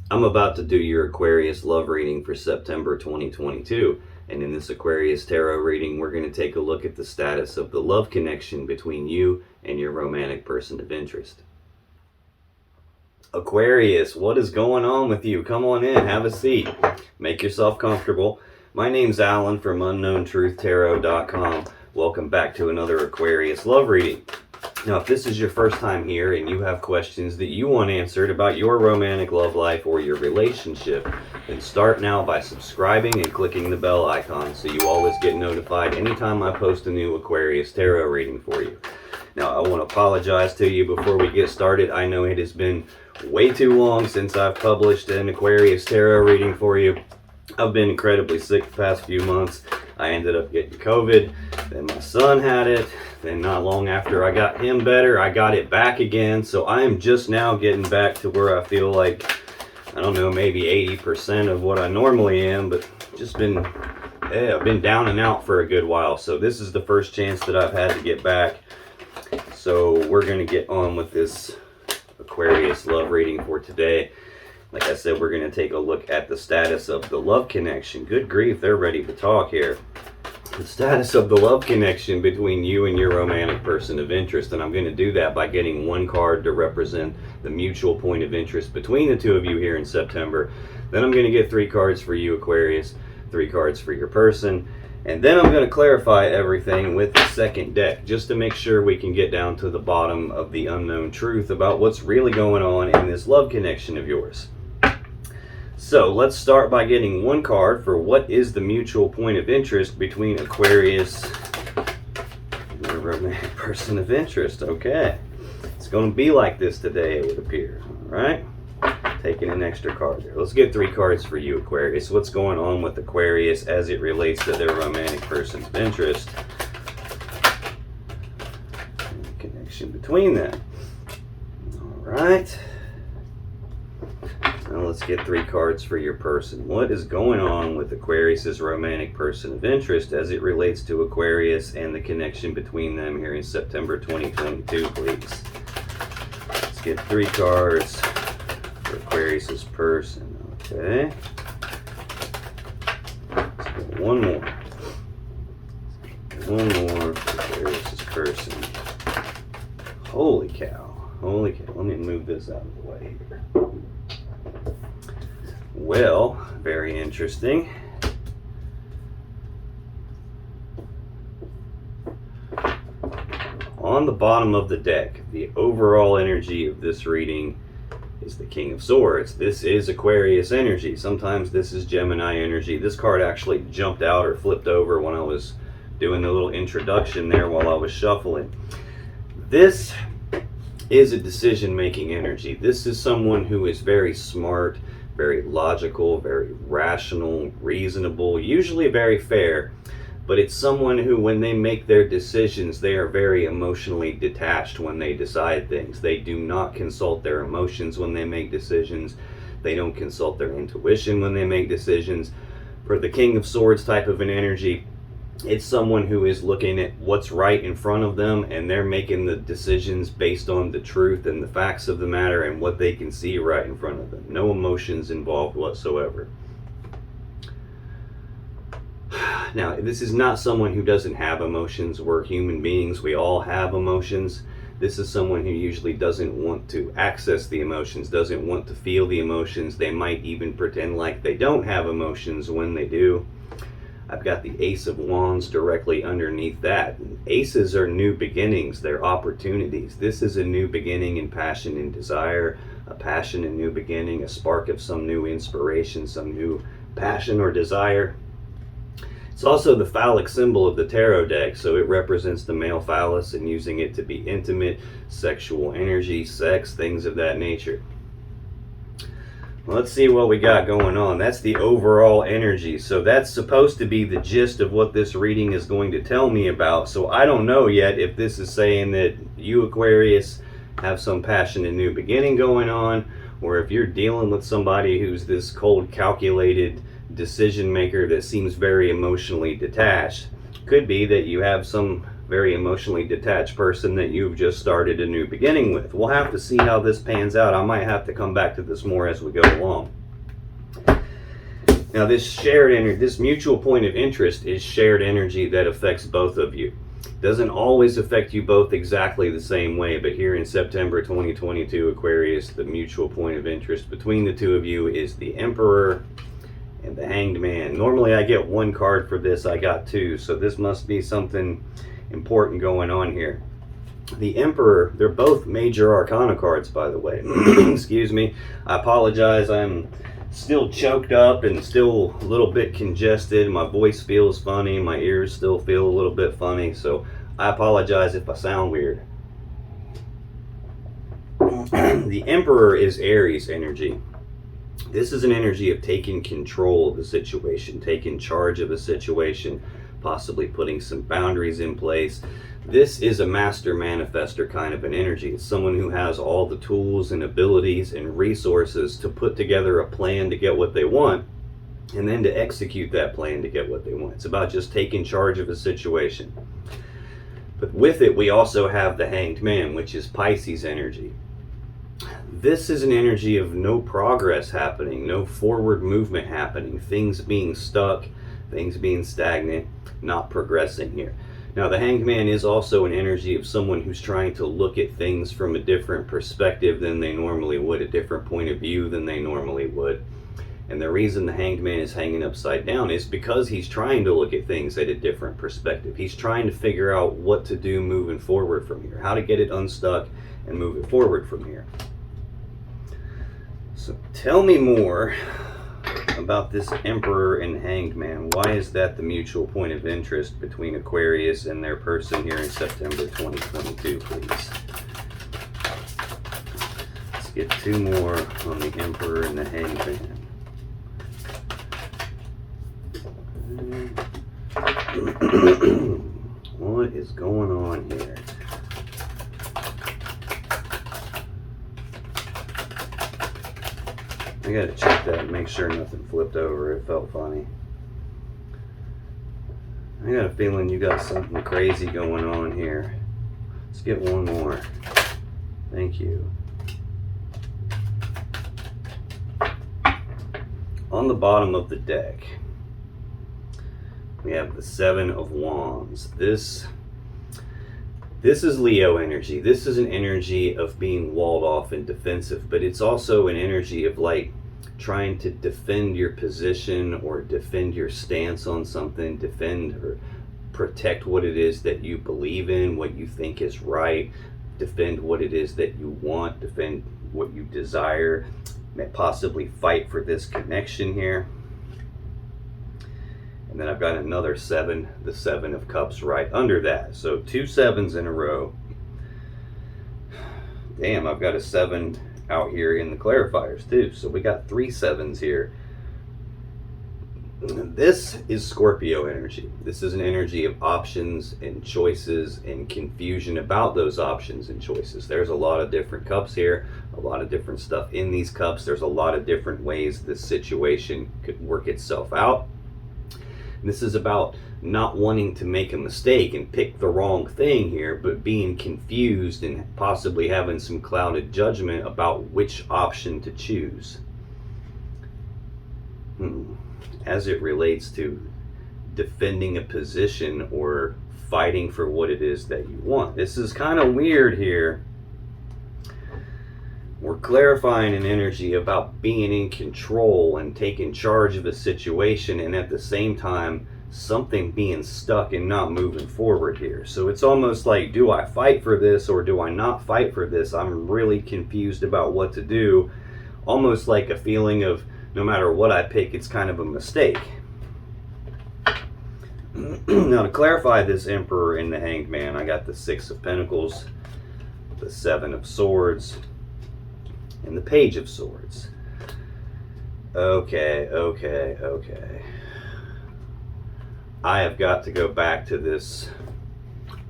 I'm about to do your Aquarius love reading for September 2022. And in this Aquarius tarot reading, we're going to take a look at the status of the love connection between you and your romantic person of interest. Aquarius, what is going on with you? Come on in, have a seat, make yourself comfortable. My name's Alan from UnknownTruthTarot.com. Welcome back to another Aquarius love reading. Now, if this is your first time here and you have questions that you want answered about your romantic love life or your relationship, then start now by subscribing and clicking the bell icon so you always get notified anytime I post a new Aquarius tarot reading for you. Now, I want to apologize to you before we get started. I know it has been way too long since I've published an Aquarius tarot reading for you. I've been incredibly sick the past few months. I ended up getting COVID, then my son had it, then not long after I got him better, I got it back again. So I am just now getting back to where I feel like, I don't know, maybe 80% of what I normally am, but just I've been down and out for a good while. So this is the first chance that I've had to get back. So we're going to get on with this Aquarius love reading for today. Like I said, we're going to take a look at the status of the love connection. Good grief, they're ready to talk here. The status of the love connection between you and your romantic person of interest. And I'm going to do that by getting one card to represent the mutual point of interest between the two of you here in September. Then I'm going to get 3 cards for you, Aquarius, 3 cards for your person. And then I'm going to clarify everything with the second deck, just to make sure we can get down to the bottom of the unknown truth about what's really going on in this love connection of yours. So let's start by getting one card for what is the mutual point of interest between Aquarius and your romantic person of interest. Okay, it's going to be like this today, it would appear. All right, taking an extra card there. Let's get 3 cards for you, Aquarius. What's going on with Aquarius as it relates to their romantic person of interest? And the connection between them. All right. Now let's get 3 cards for your person. What is going on with Aquarius's romantic person of interest as it relates to Aquarius and the connection between them here in September 2022, please? Let's get 3 cards for Aquarius's person. Okay. Let's get one more. One more for Aquarius's person. Holy cow. Holy cow. Let me move this out of the way here. Well, very interesting. On the bottom of the deck, the overall energy of this reading is the King of Swords. This is Aquarius energy. Sometimes this is Gemini energy. This card actually jumped out or flipped over when I was doing the little introduction there while I was shuffling. This is a decision-making energy. This is someone who is very smart, very logical, very rational, reasonable, usually very fair, but it's someone who, when they make their decisions, they are very emotionally detached when they decide things. They do not consult their emotions when they make decisions. They don't consult their intuition when they make decisions. For the King of Swords type of an energy, it's someone who is looking at what's right in front of them, and they're making the decisions based on the truth and the facts of the matter and what they can see right in front of them. No emotions involved whatsoever. Now, this is not someone who doesn't have emotions. We're human beings. We all have emotions. This is someone who usually doesn't want to access the emotions, doesn't want to feel the emotions. They might even pretend like they don't have emotions when they do. I've got the Ace of Wands directly underneath that. Aces are new beginnings. They're opportunities. This is a new beginning in passion and desire, a passion and new beginning, a spark of some new inspiration, some new passion or desire. It's also the phallic symbol of the tarot deck, so it represents the male phallus and using it to be intimate, sexual energy, sex, things of that nature. Let's see what we got going on. That's the overall energy. So that's supposed to be the gist of what this reading is going to tell me about. So I don't know yet if this is saying that you, Aquarius, have some passion and new beginning going on, or if you're dealing with somebody who's this cold, calculated decision maker that seems very emotionally detached. Could be that you have some very emotionally detached person that you've just started a new beginning with. We'll have to see how this pans out. I might have to come back to this more as we go along. Now, this shared energy, this mutual point of interest is shared energy that affects both of you. Doesn't always affect you both exactly the same way, but here in September 2022, Aquarius, the mutual point of interest between the two of you is the Emperor and the Hanged Man. Normally I get one card for this, I got two, so this must be something important going on here. The Emperor, they're both major arcana cards, by the way. Excuse me, I apologize, I'm still choked up and still a little bit congested. My voice feels funny, my ears still feel a little bit funny, so I apologize if I sound weird. The Emperor is Aries energy. This is an energy of taking control of the situation, taking charge of a situation, possibly putting some boundaries in place. This is a master manifester kind of an energy. It's someone who has all the tools and abilities and resources to put together a plan to get what they want, and then to execute that plan to get what they want. It's about just taking charge of a situation. But with it, we also have the Hanged Man, which is Pisces energy. This is an energy of no progress happening, no forward movement happening, things being stuck, things being stagnant, not progressing here. Now, the Hanged Man is also an energy of someone who's trying to look at things from a different perspective than they normally would, a different point of view than they normally would. And the reason the Hanged Man is hanging upside down is because he's trying to look at things at a different perspective. He's trying to figure out what to do moving forward from here, how to get it unstuck and move it forward from here. So tell me more about this Emperor and Hanged Man. Why is that the mutual point of interest between Aquarius and their person here in September 2022, please? Let's get two more on the Emperor and the Hanged Man. What is going on here? I gotta check that and make sure nothing flipped over. It felt funny. I got a feeling you got something crazy going on here. Let's get one more. Thank you. On the bottom of the deck, we have the Seven of Wands. This is Leo energy. This is an energy of being walled off and defensive, but it's also an energy of like trying to defend your position or defend your stance on something, defend or protect what it is that you believe in, what you think is right, defend what it is that you want, defend what you desire, possibly fight for this connection here. And then I've got another seven, the Seven of Cups right under that. So two sevens in a row. Damn, I've got a seven out here in the clarifiers too. So we got three sevens here. This is Scorpio energy. This is an energy of options and choices and confusion about those options and choices. There's a lot of different cups here, a lot of different stuff in these cups. There's a lot of different ways this situation could work itself out. This is about not wanting to make a mistake and pick the wrong thing here, but being confused and possibly having some clouded judgment about which option to choose. As it relates to defending a position or fighting for what it is that you want. This is kind of weird here. We're clarifying an energy about being in control and taking charge of a situation, and at the same time something being stuck and not moving forward here. So it's almost like, do I fight for this or do I not fight for this? I'm really confused about what to do. Almost like a feeling of no matter what I pick, it's kind of a mistake. Now, to clarify this Emperor and the Hanged Man, I got the Six of Pentacles, the Seven of Swords, and the Page of Swords. Okay. I have got to go back to this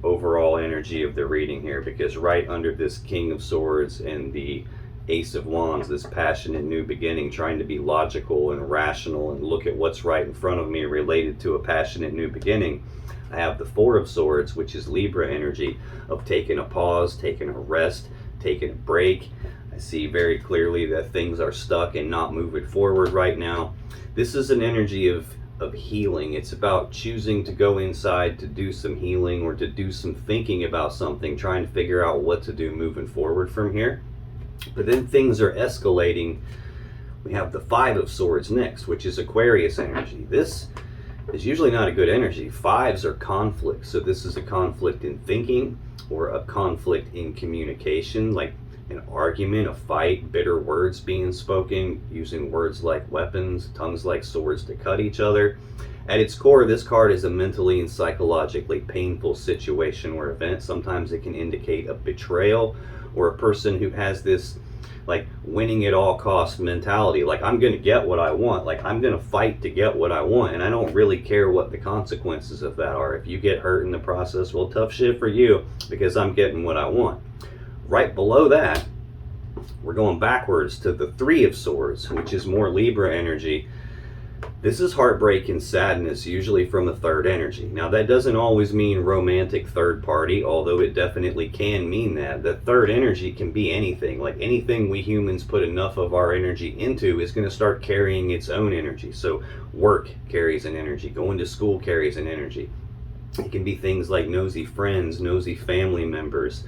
overall energy of the reading here, because right under this King of Swords and the Ace of Wands, this passionate new beginning, trying to be logical and rational and look at what's right in front of me related to a passionate new beginning. I have the Four of Swords, which is Libra energy of taking a pause, taking a rest, taking a break. I see very clearly that things are stuck and not moving forward right now. This is an energy of healing. It's about choosing to go inside to do some healing or to do some thinking about something, trying to figure out what to do moving forward from here. But then things are escalating. We have the Five of Swords next, which is Aquarius energy. This is usually not a good energy. Fives are conflict. So this is a conflict in thinking or a conflict in communication, like an argument, a fight, bitter words being spoken, using words like weapons, tongues like swords to cut each other. At its core, this card is a mentally and psychologically painful situation or event. Sometimes it can indicate a betrayal or a person who has this like winning at all costs mentality. Like, I'm going to get what I want. Like, I'm going to fight to get what I want. And I don't really care what the consequences of that are. If you get hurt in the process, well, tough shit for you, because I'm getting what I want. Right below that, we're going backwards to the Three of Swords, which is more Libra energy. This is heartbreak and sadness, usually from a third energy. Now, that doesn't always mean romantic third party, although it definitely can mean that. The third energy can be anything. Like, anything we humans put enough of our energy into is going to start carrying its own energy. So work carries an energy. Going to school carries an energy. It can be things like nosy friends, nosy family members.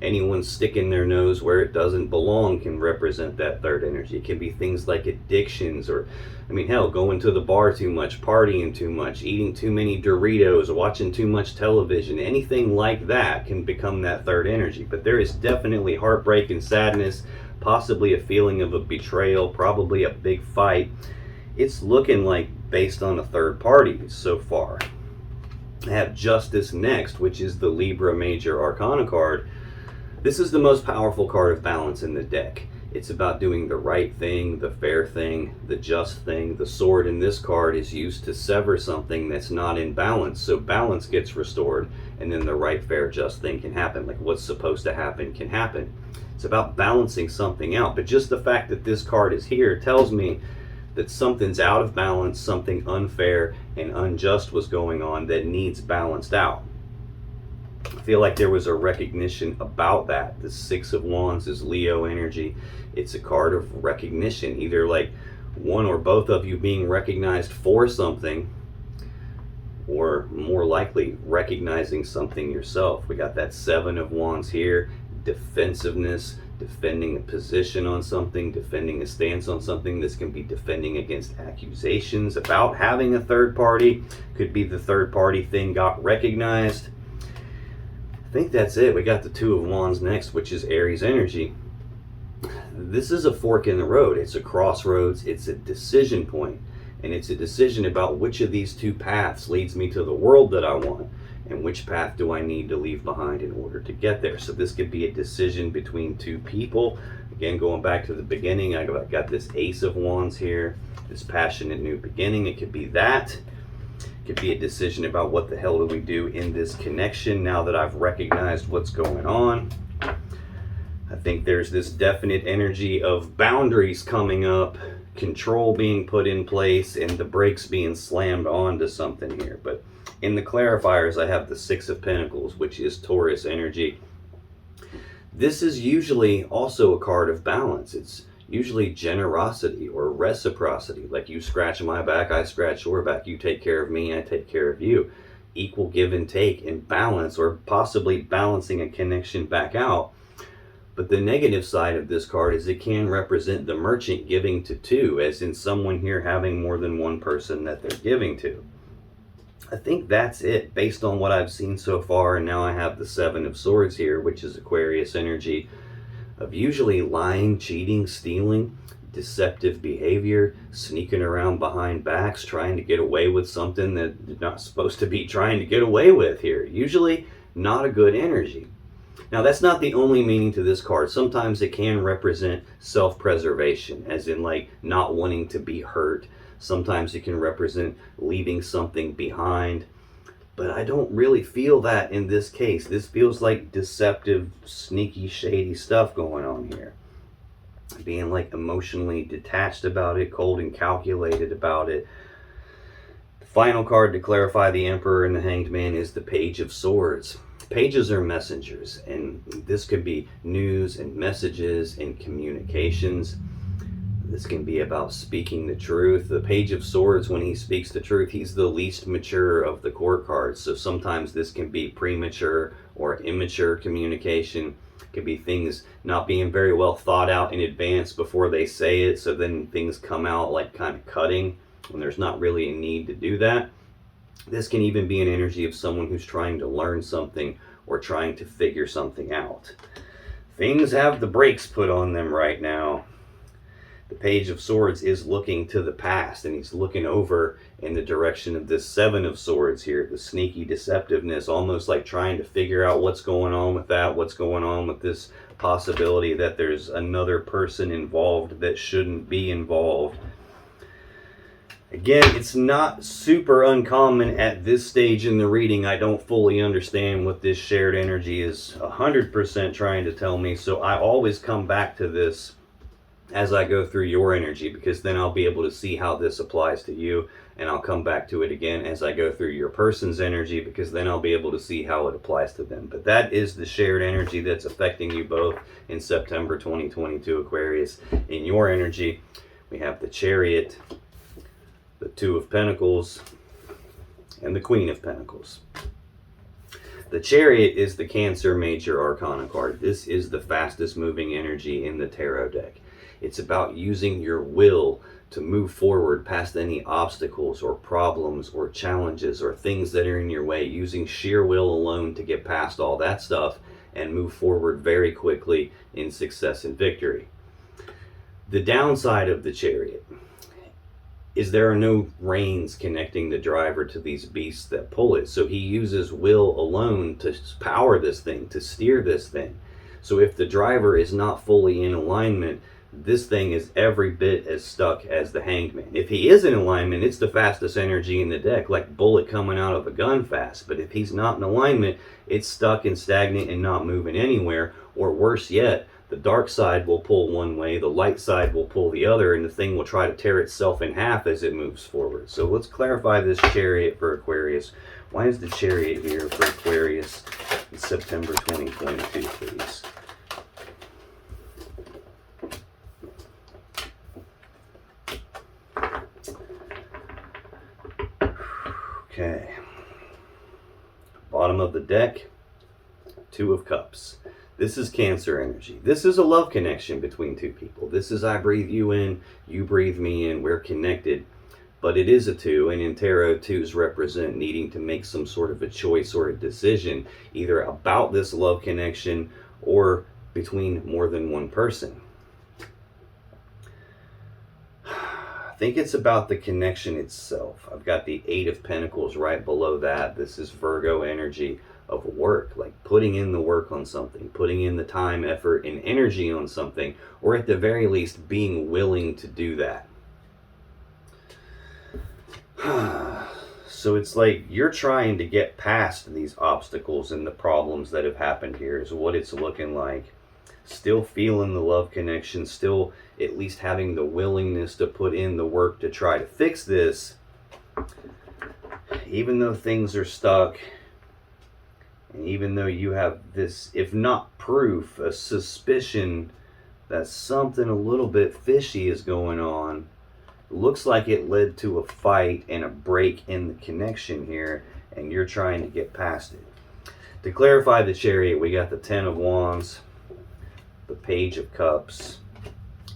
Anyone sticking their nose where it doesn't belong can represent that third energy. It can be things like addictions, or, I mean, hell, going to the bar too much, partying too much, eating too many Doritos, watching too much television. Anything like that can become that third energy. But there is definitely heartbreak and sadness, possibly a feeling of a betrayal, probably a big fight. It's looking like based on a third party so far. I have Justice next, which is the Libra Major Arcana card. This is the most powerful card of balance in the deck. It's about doing the right thing, the fair thing, the just thing. The sword in this card is used to sever something that's not in balance. So balance gets restored, and then the right, fair, just thing can happen. Like, what's supposed to happen can happen. It's about balancing something out. But just the fact that this card is here tells me that something's out of balance, something unfair and unjust was going on that needs balanced out. I feel like there was a recognition about that. The Six of Wands is Leo energy. It's a card of recognition, either like one or both of you being recognized for something, or more likely recognizing something yourself. We got that Seven of Wands here, defensiveness, defending a position on something, defending a stance on something. This can be defending against accusations about having a third party. Could be the third party thing got recognized. I think that's it. We got the Two of Wands next, which is Aries energy. This is a fork in the road. It's a crossroads. It's a decision point. And it's a decision about which of these two paths leads me to the world that I want, and which path do I need to leave behind in order to get there. So this could be a decision between two people. Again, going back to the beginning, I got this Ace of Wands here, this passionate new beginning. It could be that. It could be a decision about what the hell do we do in this connection now that I've recognized what's going on. I think there's this definite energy of boundaries coming up, control being put in place, and the brakes being slammed onto something here. But in the clarifiers, I have the Six of Pentacles, which is Taurus energy. This is usually also a card of balance. It's usually generosity or reciprocity. Like, you scratch my back, I scratch your back. You take care of me, I take care of you. Equal give and take and balance, or possibly balancing a connection back out. But the negative side of this card is it can represent the merchant giving to two, as in someone here having more than one person that they're giving to. I think that's it based on what I've seen so far. And now I have the Seven of Swords here, which is Aquarius energy, of usually lying, cheating, stealing, deceptive behavior, sneaking around behind backs, trying to get away with something that you're not supposed to be trying to get away with here. Usually not a good energy. Now, that's not the only meaning to this card. Sometimes it can represent self-preservation, as in like not wanting to be hurt. Sometimes it can represent leaving something behind. But I don't really feel that in this case. This feels like deceptive, sneaky, shady stuff going on here. being like emotionally detached about it, cold and calculated about it. The final card to clarify the Emperor and the Hanged Man is the Page of Swords. Pages are messengers, and this could be news and messages and communications. This can be about speaking the truth. The Page of Swords, when he speaks the truth, he's the least mature of the court cards. So sometimes this can be premature or immature communication. It could be things not being very well thought out in advance before they say it. So then things come out like kind of cutting when there's not really a need to do that. This can even be an energy of someone who's trying to learn something or trying to figure something out. Things have the brakes put on them right now. The Page of Swords is looking to the past, and he's looking over in the direction of this Seven of Swords here, the sneaky deceptiveness, almost like trying to figure out what's going on with that, what's going on with this possibility that there's another person involved that shouldn't be involved. Again, it's not super uncommon at this stage in the reading. I don't fully understand what this shared energy is 100% trying to tell me, so I always come back to this as I go through your energy, because then I'll be able to see how this applies to you, and I'll come back to it again as I go through your person's energy, because then I'll be able to see how it applies to them. But that is the shared energy that's affecting you both in September 2022, Aquarius. In your energy, we have the Chariot, the Two of Pentacles, and the Queen of Pentacles. The Chariot is the Cancer Major Arcana card. This is the fastest moving energy in the tarot deck. It's about using your will to move forward past any obstacles or problems or challenges or things that are in your way, using sheer will alone to get past all that stuff and move forward very quickly in success and victory. The downside of the Chariot is there are no reins connecting the driver to these beasts that pull it. So he uses will alone to power this thing, to steer this thing. So if the driver is not fully in alignment, this thing is every bit as stuck as the Hanged Man. If he is in alignment, it's the fastest energy in the deck, like bullet coming out of a gun fast. But if he's not in alignment, it's stuck and stagnant and not moving anywhere. Or worse yet, the dark side will pull one way, the light side will pull the other, and the thing will try to tear itself in half as it moves forward. So let's clarify this Chariot for Aquarius. Why is the Chariot here for Aquarius in September 2022, please? Okay. Bottom of the deck, Two of Cups. This is Cancer energy. This is a love connection between two people. This is I breathe you in, you breathe me in, we're connected. But it is a two, and in tarot, twos represent needing to make some sort of a choice or a decision, either about this love connection or between more than one person. I think it's about the connection itself. I've got the Eight of Pentacles right below that. This is Virgo energy of work, like putting in the work on something, putting in the time, effort, and energy on something, or at the very least being willing to do that. So it's like you're trying to get past these obstacles and the problems that have happened here is what it's looking like. Still feeling the love connection, still at least having the willingness to put in the work to try to fix this, even though things are stuck. And even though you have this, if not proof, a suspicion that something a little bit fishy is going on, looks like it led to a fight and a break in the connection here, and you're trying to get past it. To clarify the Chariot, we got the Ten of Wands, the Page of Cups,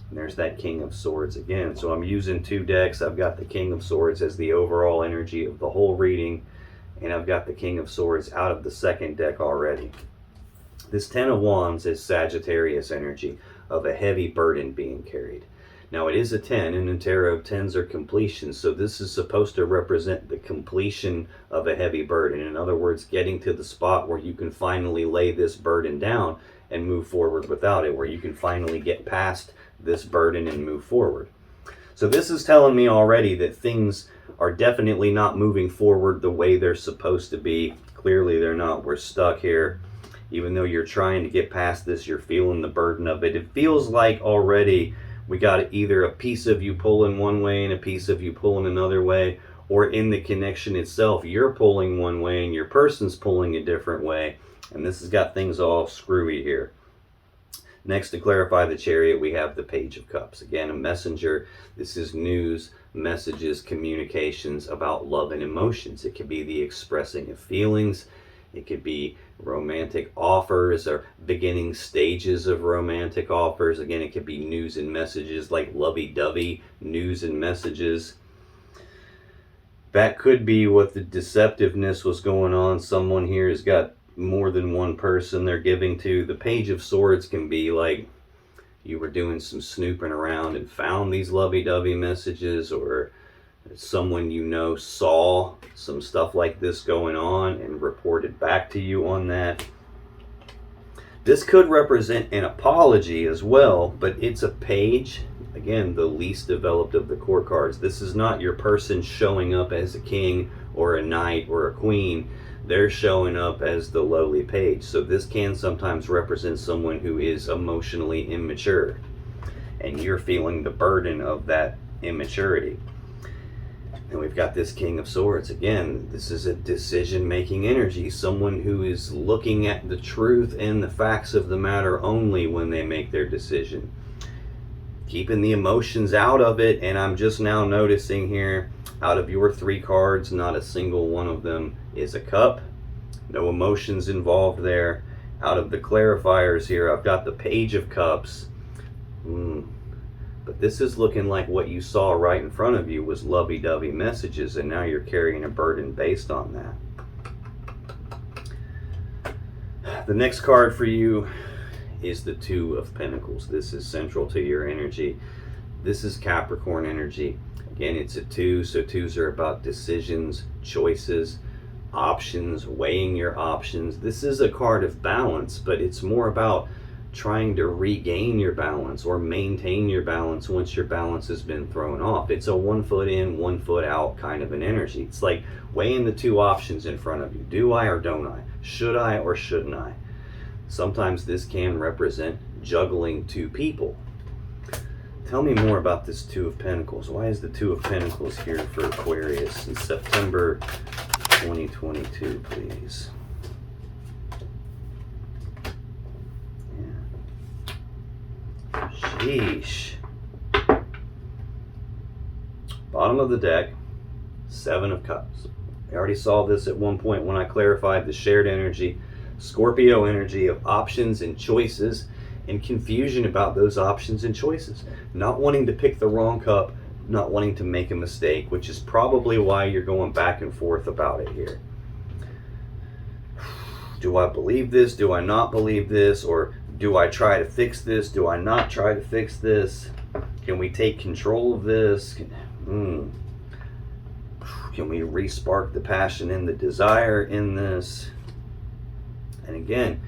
and there's that King of Swords again. So I'm using two decks. I've got the King of Swords as the overall energy of the whole reading, and I've got the King of Swords out of the second deck already. This Ten of Wands is Sagittarius energy of a heavy burden being carried. Now it is a 10, and in tarot, 10s are completion, so this is supposed to represent the completion of a heavy burden. In other words, getting to the spot where you can finally lay this burden down and move forward without it, where you can finally get past this burden and move forward. So this is telling me already that things are definitely not moving forward the way they're supposed to be. Clearly they're not. We're stuck here. Even though you're trying to get past this, you're feeling the burden of it. It feels like already we got either a piece of you pulling one way and a piece of you pulling another way, or in the connection itself, you're pulling one way and your person's pulling a different way. And this has got things all screwy here. Next, to clarify the Chariot, we have the Page of Cups. Again, a messenger. This is news, messages, communications about love and emotions. It could be the expressing of feelings. It could be romantic offers or beginning stages of romantic offers. Again, it could be news and messages, like lovey-dovey news and messages. That could be what the deceptiveness was going on. Someone here has got more than one person they're giving to. The Page of Swords can be like you were doing some snooping around and found these lovey-dovey messages, or someone you know saw some stuff like this going on and reported back to you on that. This could represent an apology as well, but it's a page. Again, the least developed of the court cards. This is not your person showing up as a king or a knight or a queen. They're showing up as the lowly page. So this can sometimes represent someone who is emotionally immature, and you're feeling the burden of that immaturity. And we've got this King of Swords. Again, this is a decision-making energy. Someone who is looking at the truth and the facts of the matter only when they make their decision. Keeping the emotions out of it. And I'm just now noticing here, out of your 3 cards, not a single one of them is a cup. No emotions involved there. Out of the clarifiers here, I've got the Page of Cups. But this is looking like what you saw right in front of you was lovey-dovey messages, and now you're carrying a burden based on that. The next card for you is the Two of Pentacles. This is central to your energy. This is Capricorn energy. Again, it's a 2, so 2s are about decisions, choices, options, weighing your options. This is a card of balance, but it's more about trying to regain your balance or maintain your balance once your balance has been thrown off. It's a 1 foot in, 1 foot out kind of an energy. It's like weighing the 2 options in front of you. Do I or don't I? Should I or shouldn't I? Sometimes this can represent juggling 2 people. Tell me more about this Two of Pentacles. Why is the Two of Pentacles here for Aquarius in September 2022, please? Yeah. Sheesh. Bottom of the deck, 7 of Cups. I already saw this at one point when I clarified the shared energy, Scorpio energy of options and choices, and confusion about those options and choices. Not wanting to pick the wrong cup, not wanting to make a mistake, which is probably why you're going back and forth about it here. Do I believe this? Do I not believe this? Or do I try to fix this? Do I not try to fix this? Can we take control of this? Can we re-spark the passion and the desire in this? And again,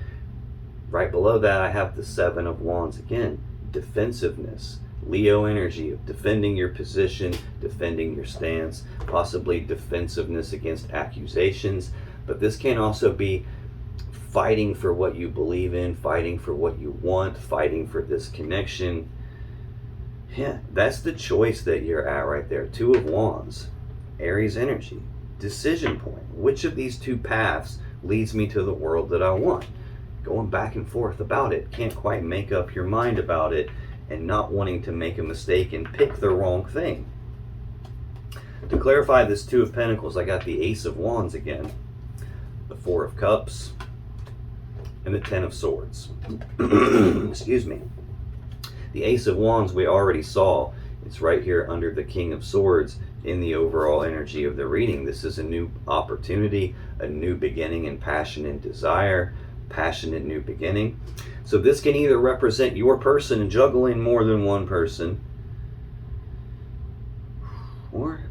right below that, I have the 7 of Wands again. Defensiveness. Leo energy of defending your position, defending your stance, possibly defensiveness against accusations. But this can also be fighting for what you believe in, fighting for what you want, fighting for this connection. Yeah, that's the choice that you're at right there. 2 of Wands. Aries energy. Decision point. Which of these 2 paths leads me to the world that I want? Going back and forth about it. Can't quite make up your mind about it, and not wanting to make a mistake and pick the wrong thing. To clarify this 2 of Pentacles, I got the Ace of Wands again, the 4 of Cups, and the 10 of Swords. Excuse me. The Ace of Wands we already saw. It's right here under the King of Swords in the overall energy of the reading. This is a new opportunity, a new beginning in passion and desire, passionate new beginning. So this can either represent your person and juggling more than one person, or,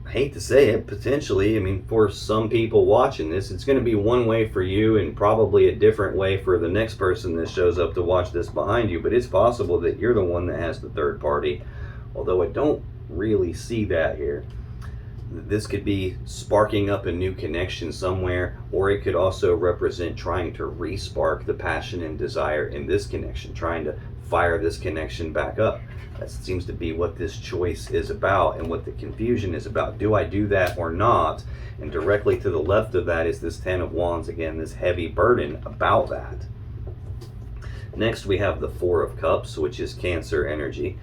I hate to say it, potentially, I mean, for some people watching this, it's going to be one way for you and probably a different way for the next person that shows up to watch this behind you. But it's possible that you're the one that has the third party, although I don't really see that here. This could be sparking up a new connection somewhere, or it could also represent trying to re-spark the passion and desire in this connection, trying to fire this connection back up. That seems to be what this choice is about and what the confusion is about. Do I do that or not? And directly to the left of that is this Ten of Wands, again, this heavy burden about that. Next, we have the Four of Cups, which is Cancer energy.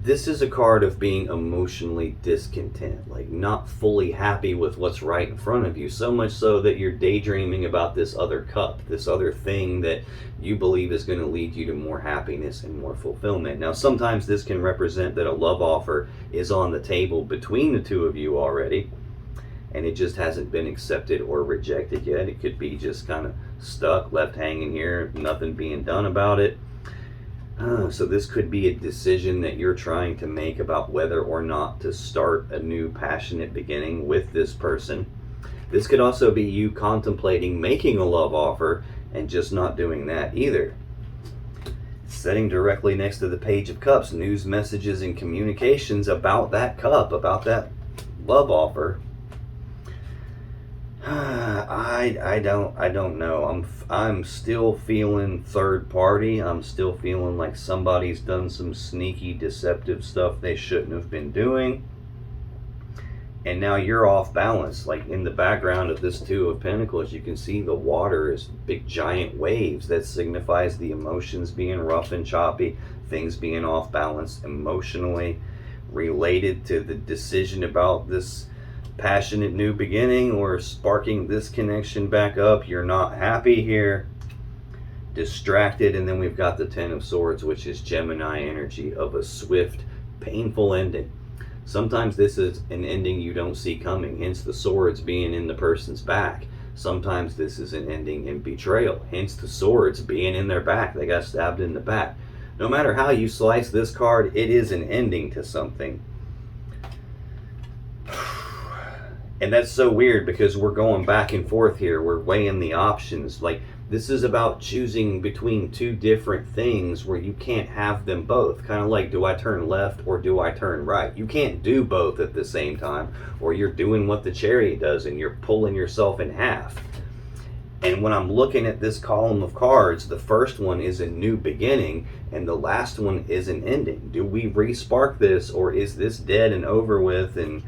This is a card of being emotionally discontent, like not fully happy with what's right in front of you, so much so that you're daydreaming about this other cup, this other thing that you believe is going to lead you to more happiness and more fulfillment. Now, sometimes this can represent that a love offer is on the table between the two of you already, and it just hasn't been accepted or rejected yet. It could be just kind of stuck, left hanging here, nothing being done about it. So this could be a decision that you're trying to make about whether or not to start a new passionate beginning with this person. This could also be you contemplating making a love offer and just not doing that either. Sitting directly next to the Page of Cups, news, messages, and communications about that cup, about that love offer. I don't know. I'm still feeling third party. I'm still feeling like somebody's done some sneaky, deceptive stuff they shouldn't have been doing. And now you're off balance. Like in the background of this Two of Pentacles, you can see the water is big giant waves. That signifies the emotions being rough and choppy, things being off balance emotionally, related to the decision about this passionate new beginning or sparking this connection back up. You're not happy here, distracted. And then we've got the Ten of Swords, which is Gemini energy of a swift, painful ending. Sometimes this is an ending you don't see coming, hence the swords being in the person's back. Sometimes this is an ending in betrayal, hence the swords being in their back. They got stabbed in the back. No matter how you slice this card, it is an ending to something. And that's so weird because we're going back and forth here. We're weighing the options. Like, this is about choosing between two different things where you can't have them both. Kind of like, do I turn left or do I turn right? You can't do both at the same time, or you're doing what the Chariot does and you're pulling yourself in half. And when I'm looking at this column of cards, the first one is a new beginning and the last one is an ending. Do we re-spark this, or is this dead and over with and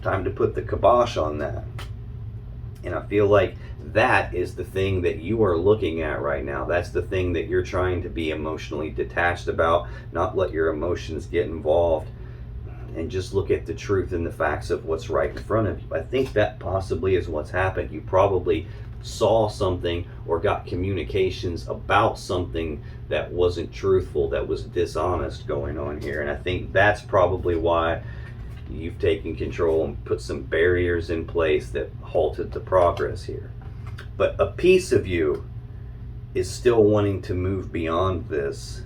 time to put the kibosh on that? And I feel like that is the thing that you are looking at right now. That's the thing that you're trying to be emotionally detached about, not let your emotions get involved, and just look at the truth and the facts of what's right in front of you. I think that possibly is what's happened. You probably saw something or got communications about something that wasn't truthful, that was dishonest going on here. And I think that's probably why you've taken control and put some barriers in place that halted the progress here. But a piece of you is still wanting to move beyond this.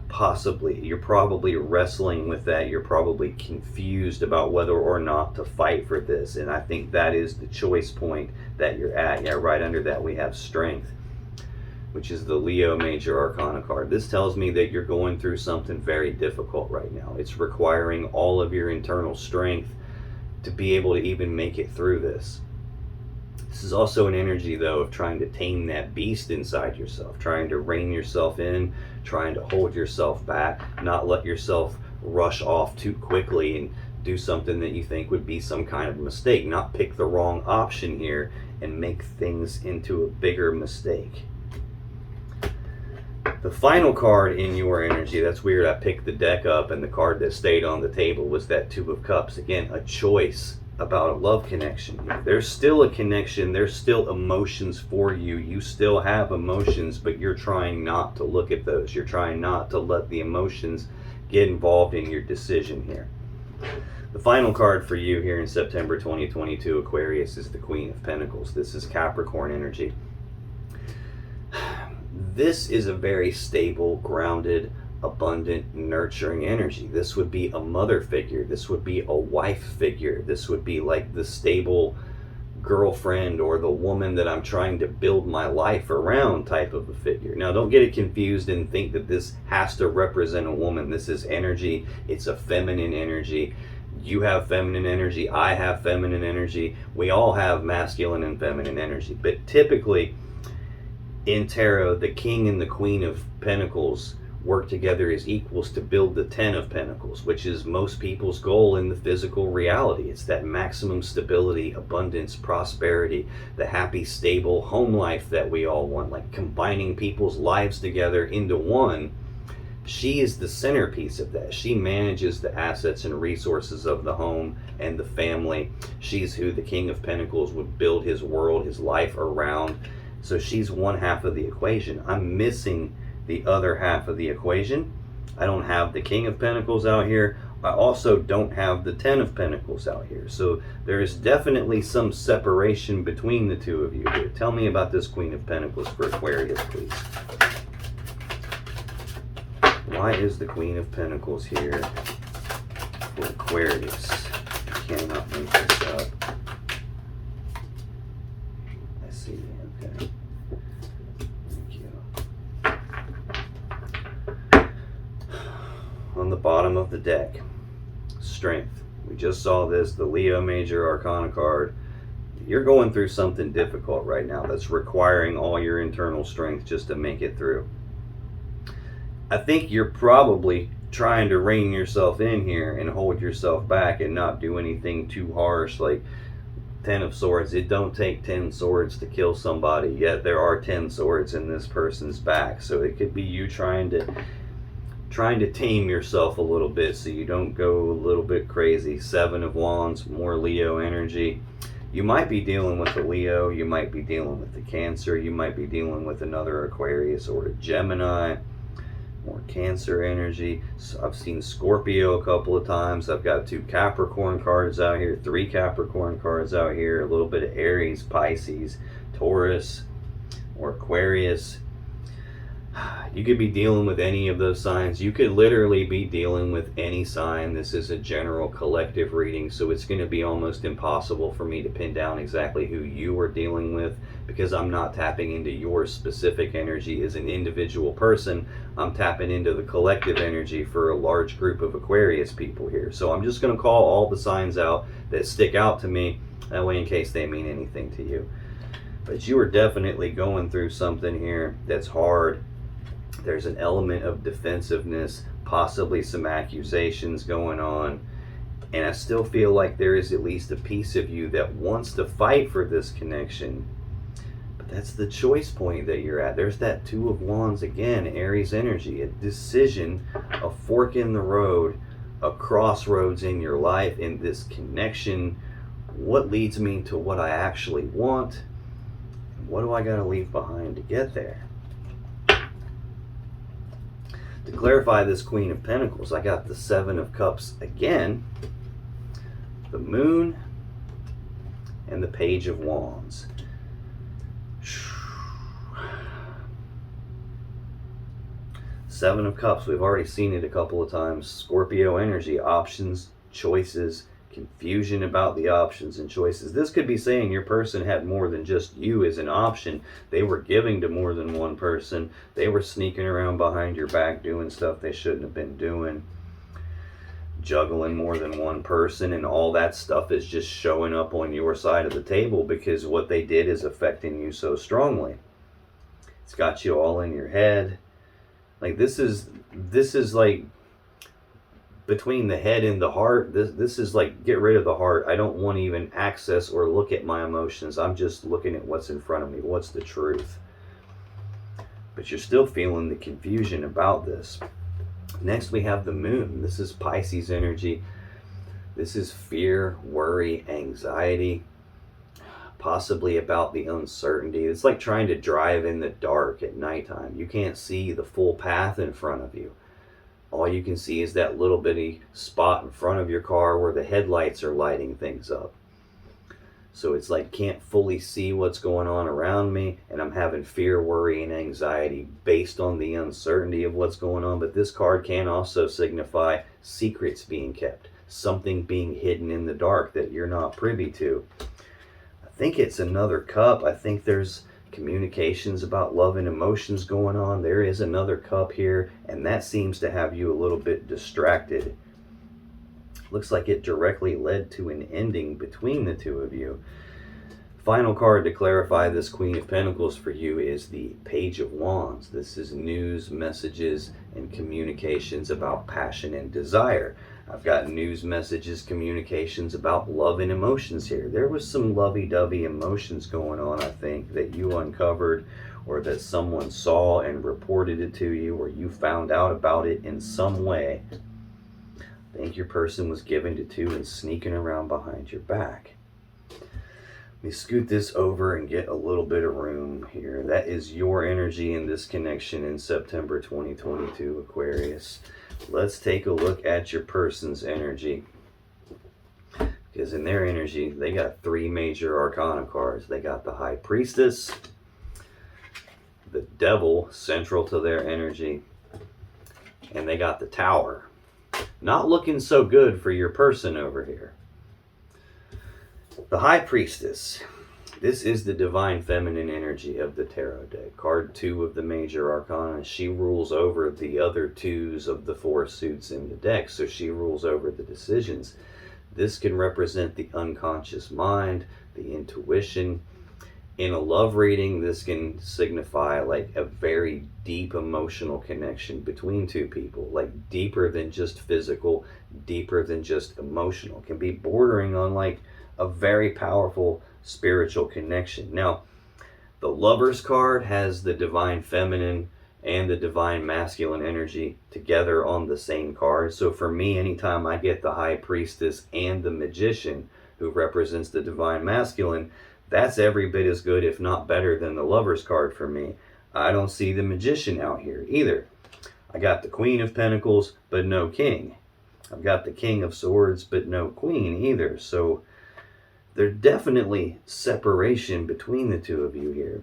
Possibly. You're probably wrestling with that. You're probably confused about whether or not to fight for this. And I think that is the choice point that you're at. Yeah, right under that we have Strength, which is the Leo Major Arcana card. This tells me that you're going through something very difficult right now. It's requiring all of your internal strength to be able to even make it through this. This is also an energy, though, of trying to tame that beast inside yourself, trying to rein yourself in, trying to hold yourself back, not let yourself rush off too quickly and do something that you think would be some kind of mistake, not pick the wrong option here and make things into a bigger mistake. The final card in your energy, that's weird, I picked the deck up and the card that stayed on the table was that Two of Cups. Again, a choice about a love connection. There's still a connection, there's still emotions for you. You still have emotions, but you're trying not to look at those. You're trying not to let the emotions get involved in your decision here. The final card for you here in September 2022, Aquarius, is the Queen of Pentacles. This is Capricorn energy. This is a very stable, grounded, abundant, nurturing energy. This would be a mother figure. This would be a wife figure. This would be like the stable girlfriend or the woman that I'm trying to build my life around type of a figure. Now, don't get it confused and think that this has to represent a woman. This is energy. It's a feminine energy. You have feminine energy. I have feminine energy. We all have masculine and feminine energy. But typically in tarot, the king and the queen of pentacles work together as equals to build the 10 of pentacles, which is most people's goal in the physical reality. It's that maximum stability, abundance, prosperity, the happy, stable home life that we all want, like combining people's lives together into one. She is the centerpiece of that. She manages the assets and resources of the home and the family. She's who the king of pentacles would build his world, his life around. So she's one half of the equation. I'm missing the other half of the equation. I don't have the king of pentacles out here. I also don't have the 10 of pentacles out here. So there is definitely some separation between the two of you here. Tell me about this queen of pentacles for Aquarius, please. Why is the queen of pentacles here for Aquarius? I cannot make this up. I see, okay. On the bottom of the deck, strength. We just saw this, the Leo Major Arcana card. You're going through something difficult right now that's requiring all your internal strength just to make it through. I think you're probably trying to rein yourself in here and hold yourself back and not do anything too harsh, like 10 of swords. It don't take 10 swords to kill somebody, yet there are 10 swords in this person's back. So it could be you trying to tame yourself a little bit so you don't go a little bit crazy. 7 of Wands, more Leo energy. You might be dealing with a Leo, you might be dealing with the Cancer, you might be dealing with another Aquarius or a Gemini. More Cancer energy. So I've seen Scorpio a couple of times. I've got 2 Capricorn cards out here, 3 Capricorn cards out here, a little bit of Aries, Pisces, Taurus, or Aquarius. You could be dealing with any of those signs. You could literally be dealing with any sign. This is a general collective reading, so it's going to be almost impossible for me to pin down exactly who you are dealing with, because I'm not tapping into your specific energy as an individual person. I'm tapping into the collective energy for a large group of Aquarius people here. So I'm just going to call all the signs out that stick out to me, that way in case they mean anything to you. But you are definitely going through something here that's hard. There's an element of defensiveness, possibly some accusations going on. And I still feel like there is at least a piece of you that wants to fight for this connection. But that's the choice point that you're at. There's that 2 of Wands again, Aries energy, a decision, a fork in the road, a crossroads in your life, in this connection. What leads me to what I actually want? What do I got to leave behind to get there? To clarify this Queen of Pentacles, I got the 7 of Cups again, the Moon, and the Page of Wands. Seven of Cups, we've already seen it a couple of times. Scorpio energy, options, choices, confusion about the options and choices. This could be saying your person had more than just you as an option. They were giving to more than one person. They were sneaking around behind your back doing stuff they shouldn't have been doing. Juggling more than one person, and all that stuff is just showing up on your side of the table because what they did is affecting you so strongly. It's got you all in your head. Like this is like between the head and the heart. This is like, get rid of the heart. I don't want to even access or look at my emotions. I'm just looking at what's in front of me. What's the truth? But you're still feeling the confusion about this. Next we have the Moon. This is Pisces energy. This is fear, worry, anxiety, possibly about the uncertainty. It's like trying to drive in the dark at nighttime. You can't see the full path in front of you. All you can see is that little bitty spot in front of your car where the headlights are lighting things up. So it's like can't fully see what's going on around me, and I'm having fear, worry, and anxiety based on the uncertainty of what's going on. But this card can also signify secrets being kept, something being hidden in the dark that you're not privy to. I think it's another cup. I think there's communications about love and emotions going on. There is another cup here, and that seems to have you a little bit distracted. Looks like it directly led to an ending between the two of you. Final card to clarify this Queen of Pentacles for you is the Page of Wands. This is news, messages, and communications about passion and desire. I've got news, messages, communications about love and emotions here. There was some lovey-dovey emotions going on, I think, that you uncovered, or that someone saw and reported it to you, or you found out about it in some way. I think your person was given to two and sneaking around behind your back. Let me scoot this over and get a little bit of room here. That is your energy in this connection in September 2022, Aquarius. Let's take a look at your person's energy. Because in their energy, they got three major arcana cards. They got the High Priestess, the Devil, central to their energy, and they got the Tower. Not looking so good for your person over here. The High Priestess. This is the divine feminine energy of the tarot deck. Card 2 of the major arcana. She rules over the other 2s of the 4 suits in the deck, so she rules over the decisions. This can represent the unconscious mind, the intuition. In a love reading, this can signify like a very deep emotional connection between two people, like deeper than just physical, deeper than just emotional. It can be bordering on like a very powerful spiritual connection. Now, the Lover's card has the divine feminine and the divine masculine energy together on the same card. So for me, anytime I get the High Priestess and the Magician, who represents the divine masculine, that's every bit as good, if not better, than the Lover's card for me. I don't see the Magician out here either. I got the Queen of Pentacles, but no King. I've got the King of Swords, but no Queen either. So there's definitely separation between the two of you here.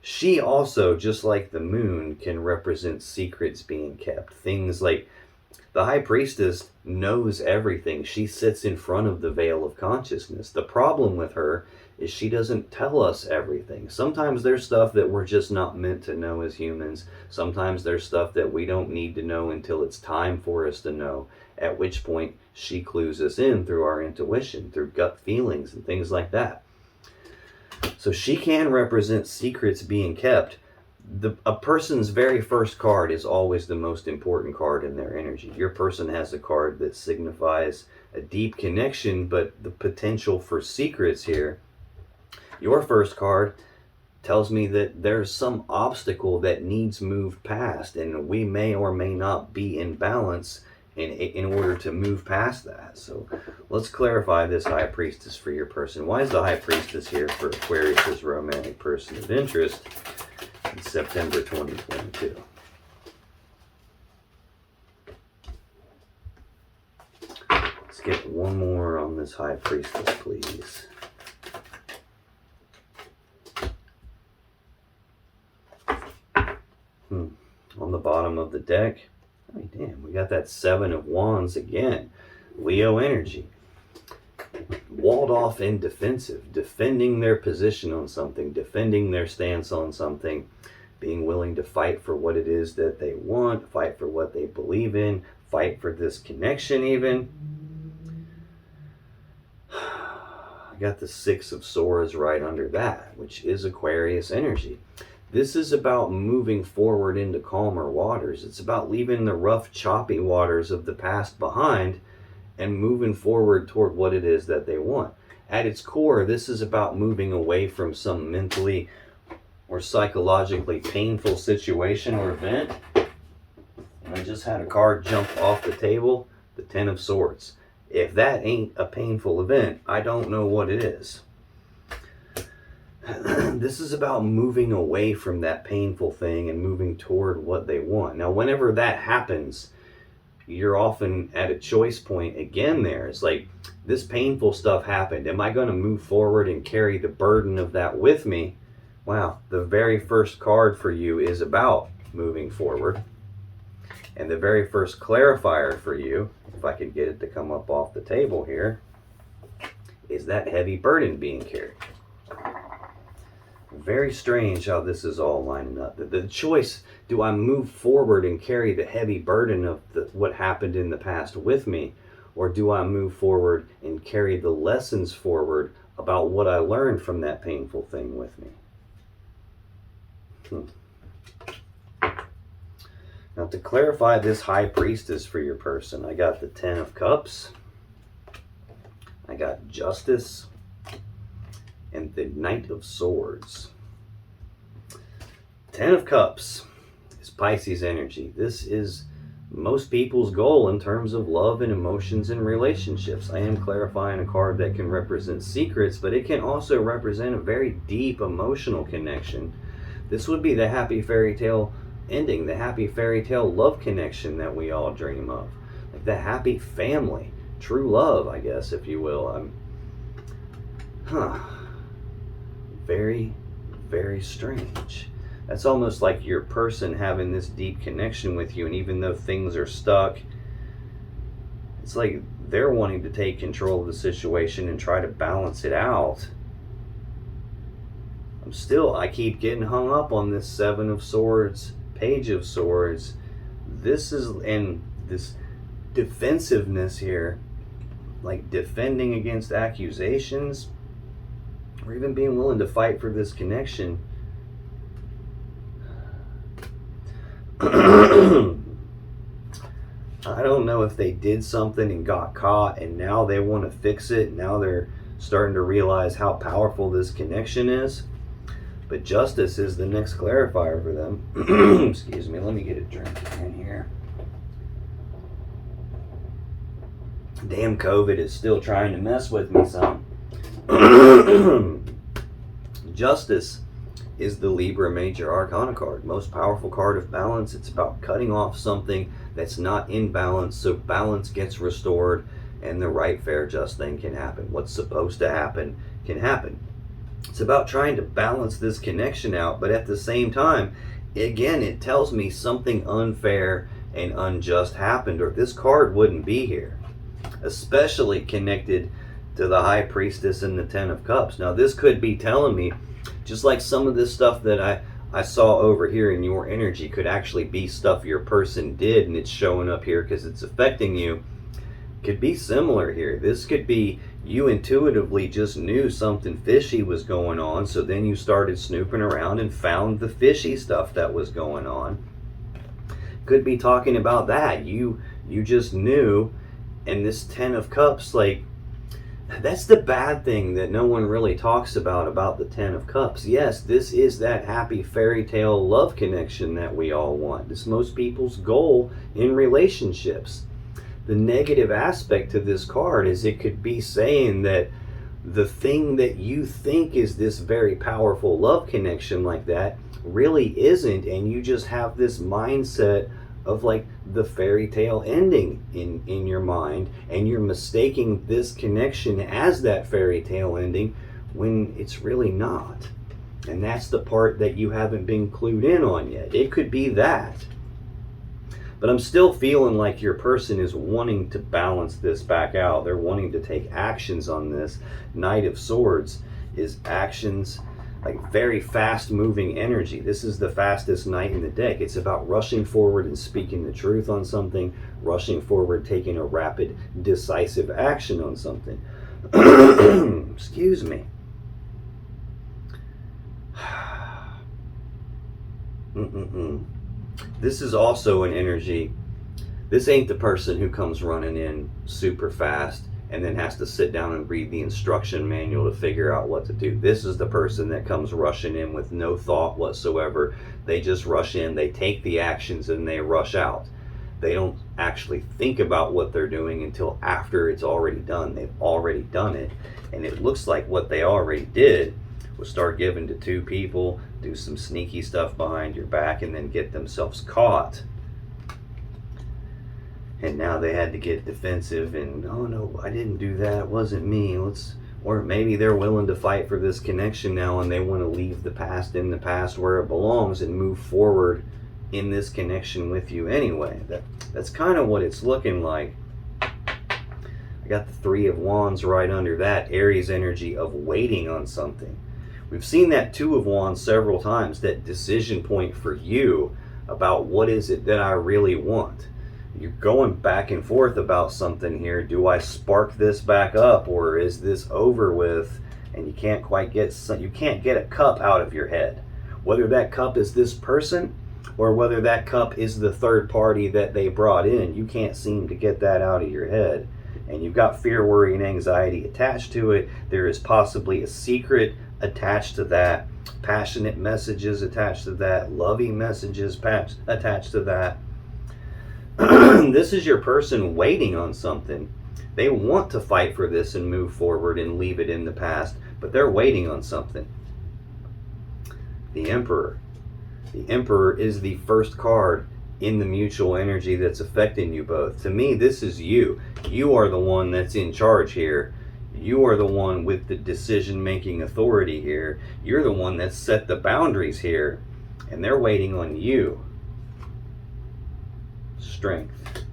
She also, just like the Moon, can represent secrets being kept. Things like the High Priestess knows everything. She sits in front of the veil of consciousness. The problem with her is she doesn't tell us everything. Sometimes there's stuff that we're just not meant to know as humans. Sometimes there's stuff that we don't need to know until it's time for us to know, at which point she clues us in through our intuition, through gut feelings and things like that. So she can represent secrets being kept. A person's very first card is always the most important card in their energy. Your person has a card that signifies a deep connection, but the potential for secrets here. Your first card tells me that there's some obstacle that needs moved past, and we may or may not be in balance in order to move past that. So let's clarify this High Priestess for your person. Why is the High Priestess here for Aquarius' romantic person of interest in September 2022? Let's get one more on this High Priestess, please. On the bottom of the deck, oh damn, we got that Seven of Wands again. Leo energy. Walled off and defensive, defending their position on something, defending their stance on something, being willing to fight for what it is that they want, fight for what they believe in, fight for this connection even. I got the Six of Swords right under that, which is Aquarius energy. This is about moving forward into calmer waters. It's about leaving the rough, choppy waters of the past behind and moving forward toward what it is that they want. At its core, this is about moving away from some mentally or psychologically painful situation or event. And I just had a card jump off the table, the Ten of Swords. If that ain't a painful event, I don't know what it is. This is about moving away from that painful thing and moving toward what they want. Now, whenever that happens, you're often at a choice point again there. It's like, this painful stuff happened. Am I going to move forward and carry the burden of that with me? Wow, the very first card for you is about moving forward. And the very first clarifier for you, if I could get it to come up off the table here, is that heavy burden being carried. Very strange how this is all lining up. The choice, do I move forward and carry the heavy burden of what happened in the past with me, Or do I move forward and carry the lessons forward about what I learned from that painful thing with me? Now, to clarify this High Priestess for your person, I got the Ten of Cups, I got Justice, and the Knight of Swords. Ten of Cups is Pisces energy. This is most people's goal in terms of love and emotions and relationships. I am clarifying a card that can represent secrets, but it can also represent a very deep emotional connection. This would be the happy fairy tale ending, the happy fairy tale love connection that we all dream of. Like the happy family, true love, I guess, if you will. Very, very strange. That's almost like your person having this deep connection with you, and even though things are stuck, it's like they're wanting to take control of the situation and try to balance it out. I keep getting hung up on this Seven of Swords, Page of Swords. And this defensiveness here, like defending against accusations, or even being willing to fight for this connection. I don't know if they did something and got caught and now they want to fix it. Now they're starting to realize how powerful this connection is. But Justice is the next clarifier for them. Excuse me, let me get a drink in here. Damn, COVID is still trying to mess with me some. Justice is the Libra Major Arcana card. Most powerful card of balance. It's about cutting off something that's not in balance so balance gets restored and the right, fair, just thing can happen. What's supposed to happen can happen. It's about trying to balance this connection out, but at the same time, again, it tells me something unfair and unjust happened, or this card wouldn't be here. Especially connected to the High Priestess and the Ten of Cups. Now, this could be telling me, just like some of this stuff that I saw over here in your energy could actually be stuff your person did, and it's showing up here because it's affecting you. Could be similar here. This could be you intuitively just knew something fishy was going on, so then you started snooping around and found the fishy stuff that was going on. Could be talking about that. You just knew, and this Ten of Cups, like, that's the bad thing that no one really talks about the Ten of Cups. Yes, this is that happy fairy tale love connection that we all want. It's most people's goal in relationships. The negative aspect to this card is it could be saying that the thing that you think is this very powerful love connection like that really isn't, and you just have this mindset of like the fairy tale ending in your mind, and you're mistaking this connection as that fairy tale ending when it's really not. And that's the part that you haven't been clued in on yet. It could be that. But I'm still feeling like your person is wanting to balance this back out. They're wanting to take actions on this. Knight of Swords is actions, like very fast moving energy. This is the fastest knight in the deck. It's about rushing forward and speaking the truth on something, rushing forward, taking a rapid, decisive action on something. Excuse me. This is also an energy. This ain't the person who comes running in super fast and then has to sit down and read the instruction manual to figure out what to do. This is the person that comes rushing in with no thought whatsoever. They just rush in, they take the actions, and they rush out. They don't actually think about what they're doing until after it's already done. They've already done it. And it looks like what they already did was start giving to two people, do some sneaky stuff behind your back, and then get themselves caught. And now they had to get defensive and, oh no, I didn't do that, it wasn't me. Or maybe they're willing to fight for this connection now, and they want to leave the past in the past where it belongs and move forward in this connection with you anyway. That's kind of what it's looking like. I got the Three of Wands right under that, Aries energy of waiting on something. We've seen that Two of Wands several times, that decision point for you about what is it that I really want. You're going back and forth about something here. Do I spark this back up, or is this over with? And you can't quite get a cup out of your head. Whether that cup is this person or whether that cup is the third party that they brought in, you can't seem to get that out of your head. And you've got fear, worry, and anxiety attached to it. There is possibly a secret attached to that, passionate messages attached to that, loving messages attached to that. This is your person waiting on something. They want to fight for this and move forward and leave it in the past, but they're waiting on something. The Emperor. The Emperor is the first card in the mutual energy that's affecting you both. To me, this is you. You are the one that's in charge here. You are the one with the decision-making authority here. You're the one that's set the boundaries here, and they're waiting on you. Strength.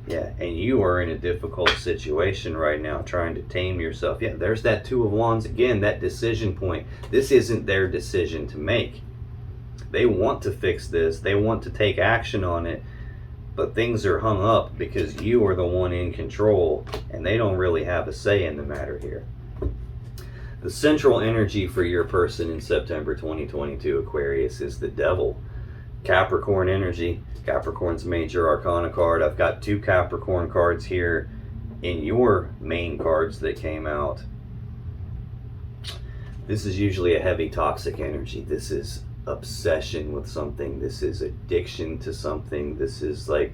Yeah, and you are in a difficult situation right now, trying to tame yourself. Yeah, there's that Two of Wands again, that decision point. This isn't their decision to make. They want to fix this. They want to take action on it, but things are hung up because you are the one in control, and they don't really have a say in the matter here. The central energy for your person in September 2022, Aquarius, is the Devil. Capricorn energy. Capricorn's major arcana card. I've got 2 Capricorn cards here in your main cards that came out. This is usually a heavy toxic energy. This is obsession with something. This is addiction to something. This is like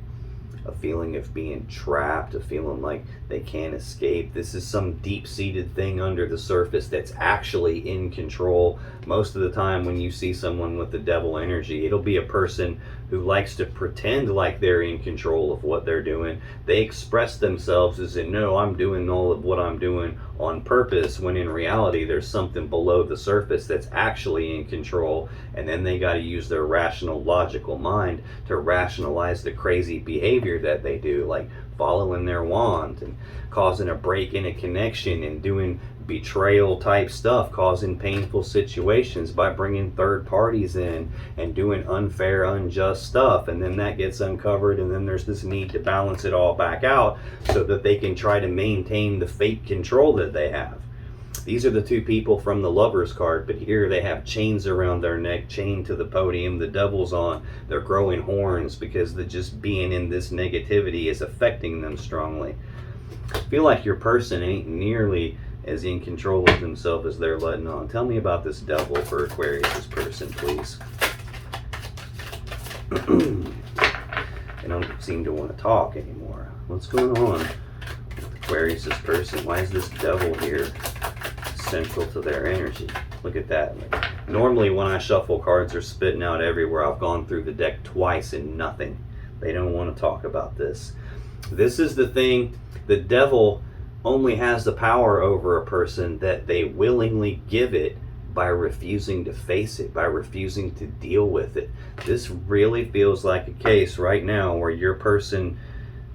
a feeling of being trapped, a feeling like they can't escape. This is some deep-seated thing under the surface that's actually in control. Most of the time when you see someone with the Devil energy, it'll be a person who likes to pretend like they're in control of what they're doing. They express themselves as in, no, I'm doing all of what I'm doing on purpose, when in reality there's something below the surface that's actually in control, and then they got to use their rational, logical mind to rationalize the crazy behavior that they do, like following their wand and causing a break in a connection and doing betrayal type stuff, causing painful situations by bringing third parties in and doing unfair, unjust stuff, and then that gets uncovered, and then there's this need to balance it all back out so that they can try to maintain the fake control that they have. These are the 2 people from the Lovers card, but here they have chains around their neck, chained to the podium. The Devil's on. They're growing horns because just being in this negativity is affecting them strongly. I feel like your person ain't nearly as in control of themselves as they're letting on. Tell me about this Devil for Aquarius' person, please. They don't seem to want to talk anymore. What's going on with Aquarius' person? Why is this Devil here central to their energy? Look at that. Like, normally when I shuffle, cards are spitting out everywhere. I've gone through the deck twice and nothing. They don't want to talk about this. This is the thing. The Devil only has the power over a person that they willingly give it by refusing to face it, by refusing to deal with it. This really feels like a case right now where your person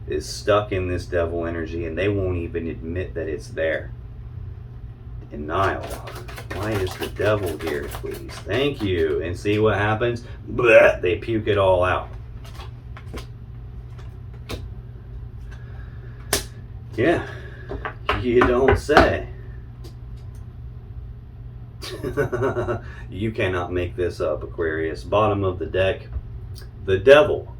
is stuck in this Devil energy and they won't even admit that it's there. Denial. Why is the Devil here, please? Thank you. And see what happens? Blech, they puke it all out. Yeah. You don't say. You cannot make this up, Aquarius. Bottom of the deck, the Devil.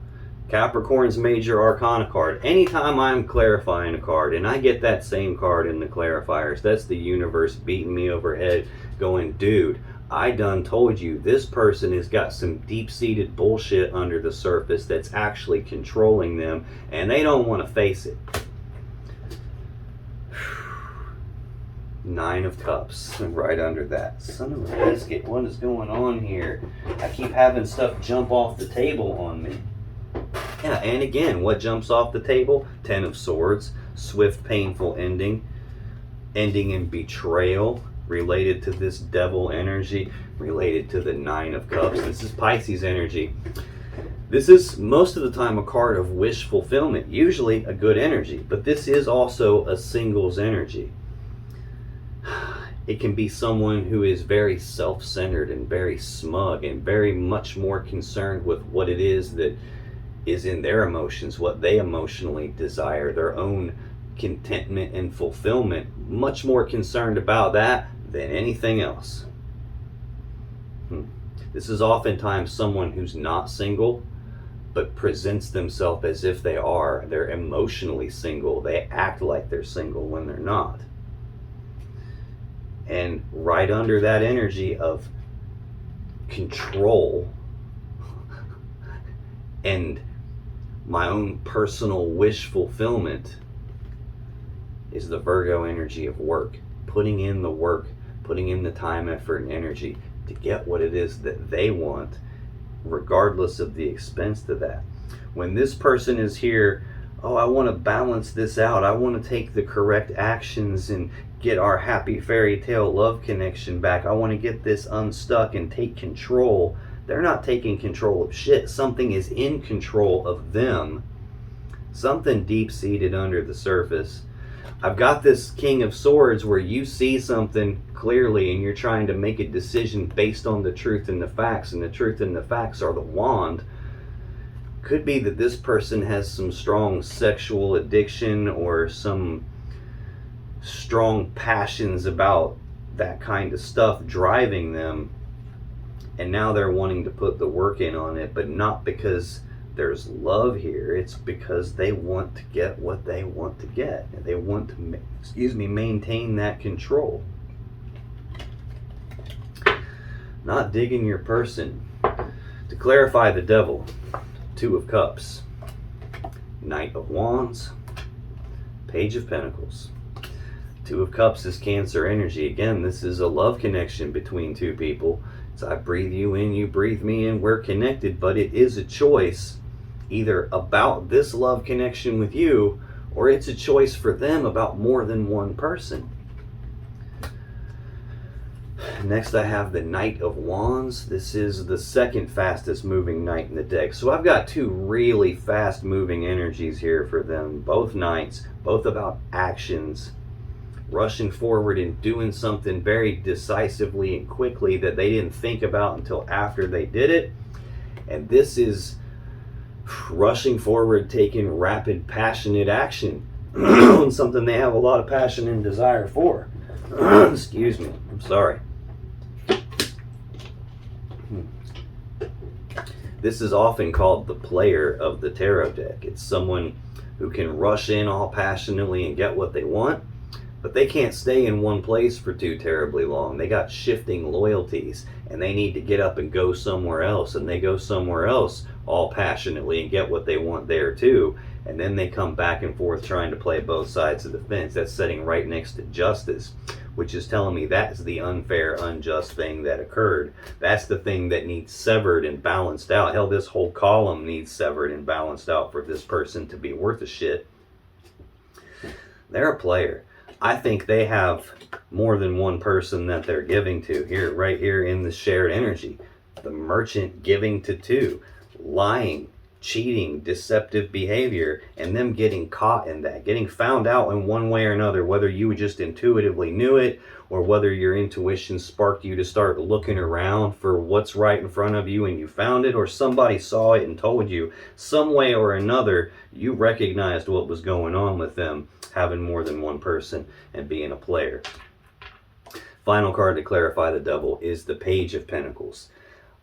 Capricorn's major arcana card. Anytime I'm clarifying a card, and I get that same card in the clarifiers, that's the universe beating me overhead going, dude, I done told you this person has got some deep-seated bullshit under the surface that's actually controlling them, and they don't want to face it. 9 of Cups, right under that. Son of a biscuit, what is going on here? I keep having stuff jump off the table on me. Yeah, and again, what jumps off the table? 10 of Swords, swift, painful ending. Ending in betrayal, related to this Devil energy, related to the 9 of Cups. This is Pisces energy. This is most of the time a card of wish fulfillment, usually a good energy, but this is also a singles energy. It can be someone who is very self-centered and very smug and very much more concerned with what it is that is in their emotions, what they emotionally desire, their own contentment and fulfillment. Much more concerned about that than anything else. This is oftentimes someone who's not single, but presents themselves as if they are. They're emotionally single. They act like they're single when they're not. And right under that energy of control and my own personal wish fulfillment is the Virgo energy of work. Putting in the work, putting in the time, effort, and energy to get what it is that they want, regardless of the expense to that. When this person is here, oh, I want to balance this out. I want to take the correct actions and get our happy fairy tale love connection back. I want to get this unstuck and take control. They're not taking control of shit. Something is in control of them. Something deep-seated under the surface. I've got this King of Swords where you see something clearly and you're trying to make a decision based on the truth and the facts, and the truth and the facts are the wand. Could be that this person has some strong sexual addiction or some strong passions about that kind of stuff driving them, and now they're wanting to put the work in on it, but not because there's love here. It's because they want to get what they want to get. They want to, maintain that control. Not digging your person. To clarify the devil, Two of Cups, Knight of Wands, Page of Pentacles. Two of Cups is Cancer energy. Again, this is a love connection between two people. It's I breathe you in, you breathe me in, we're connected, but it is a choice either about this love connection with you, or it's a choice for them about more than one person. Next I have the Knight of Wands. This is the second fastest moving knight in the deck. So I've got two really fast moving energies here for them. Both knights, both about actions, rushing forward and doing something very decisively and quickly that they didn't think about until after they did it. And this is rushing forward, taking rapid, passionate action on something they have a lot of passion and desire for. Excuse me, I'm sorry. This is often called the player of the tarot deck. It's someone who can rush in all passionately and get what they want, but they can't stay in one place for too terribly long. They got shifting loyalties, and they need to get up and go somewhere else, and they go somewhere else all passionately and get what they want there too, and then they come back and forth trying to play both sides of the fence. That's sitting right next to justice, which is telling me that's the unfair, unjust thing that occurred. That's the thing that needs severed and balanced out. Hell, this whole column needs severed and balanced out for this person to be worth a shit. They're a player. I think they have more than one person that they're giving to here, right here in the shared energy. The Merchant giving to two, lying, cheating, deceptive behavior, and them getting caught in that, getting found out in one way or another, whether you just intuitively knew it or whether your intuition sparked you to start looking around for what's right in front of you and you found it, or somebody saw it and told you. Some way or another, you recognized what was going on with them having more than one person and being a player. Final card to clarify the devil is the Page of Pentacles.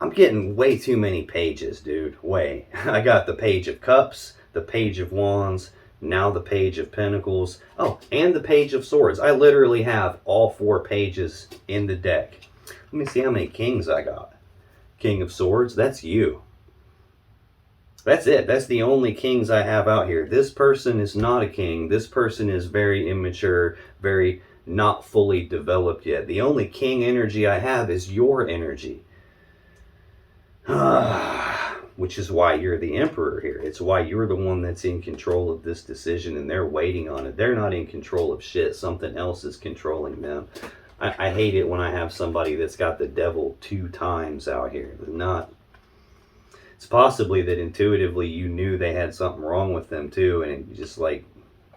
I'm getting way too many pages, dude. Way. I got the Page of Cups, the Page of Wands, now the Page of Pentacles. Oh, and the Page of Swords. I literally have all four pages in the deck. Let me see how many kings I got. King of Swords, that's you. That's it. That's the only kings I have out here. This person is not a king. This person is very immature, very not fully developed yet. The only king energy I have is your energy. Which is why you're the emperor here. It's why you're the one that's in control of this decision and they're waiting on it. They're not in control of shit. Something else is controlling them. I hate it when I have somebody that's got the devil 2 times out here. It's possibly that intuitively you knew they had something wrong with them too, and you just like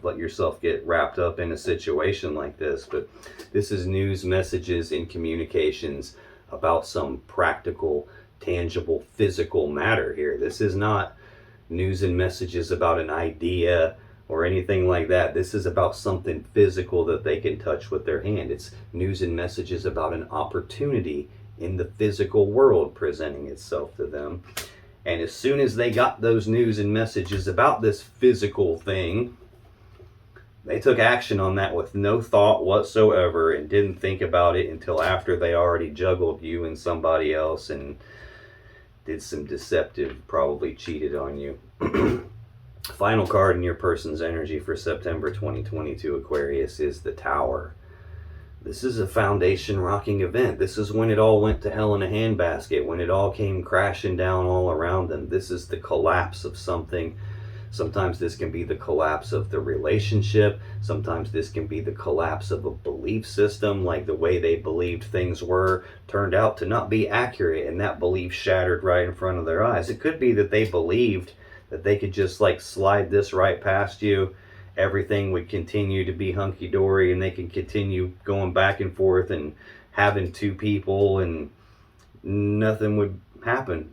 let yourself get wrapped up in a situation like this. But this is news, messages, and communications about some practical, tangible, physical matter here. This is not news and messages about an idea or anything like that. This is about something physical that they can touch with their hand. It's news and messages about an opportunity in the physical world presenting itself to them. And as soon as they got those news and messages about this physical thing, they took action on that with no thought whatsoever and didn't think about it until after they already juggled you and somebody else and did some deceptive, probably cheated on you. Final card in your person's energy for September 2022, Aquarius, is the Tower. This is a foundation rocking event. This is when it all went to hell in a handbasket, when it all came crashing down all around them. This is the collapse of something. Sometimes this can be the collapse of the relationship. Sometimes this can be the collapse of a belief system, like the way they believed things were turned out to not be accurate, and that belief shattered right in front of their eyes. It could be that they believed that they could just like slide this right past you. Everything would continue to be hunky-dory, and they can continue going back and forth and having two people and nothing would happen.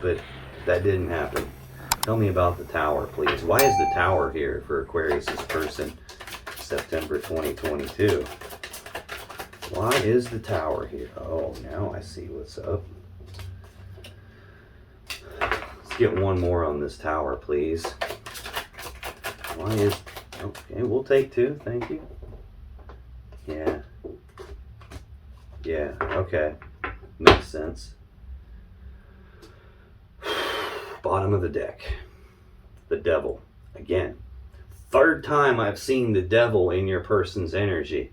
But that didn't happen. Tell me about the Tower, please. Why is the Tower here for Aquarius's person, September 2022? Why is the Tower here? Oh, now I see what's up. Let's get one more on this Tower, please. Why is... Okay, we'll take two. Thank you. Yeah. Yeah, okay. Makes sense. Bottom of the deck. The Devil. Again. Third time I've seen the Devil in your person's energy.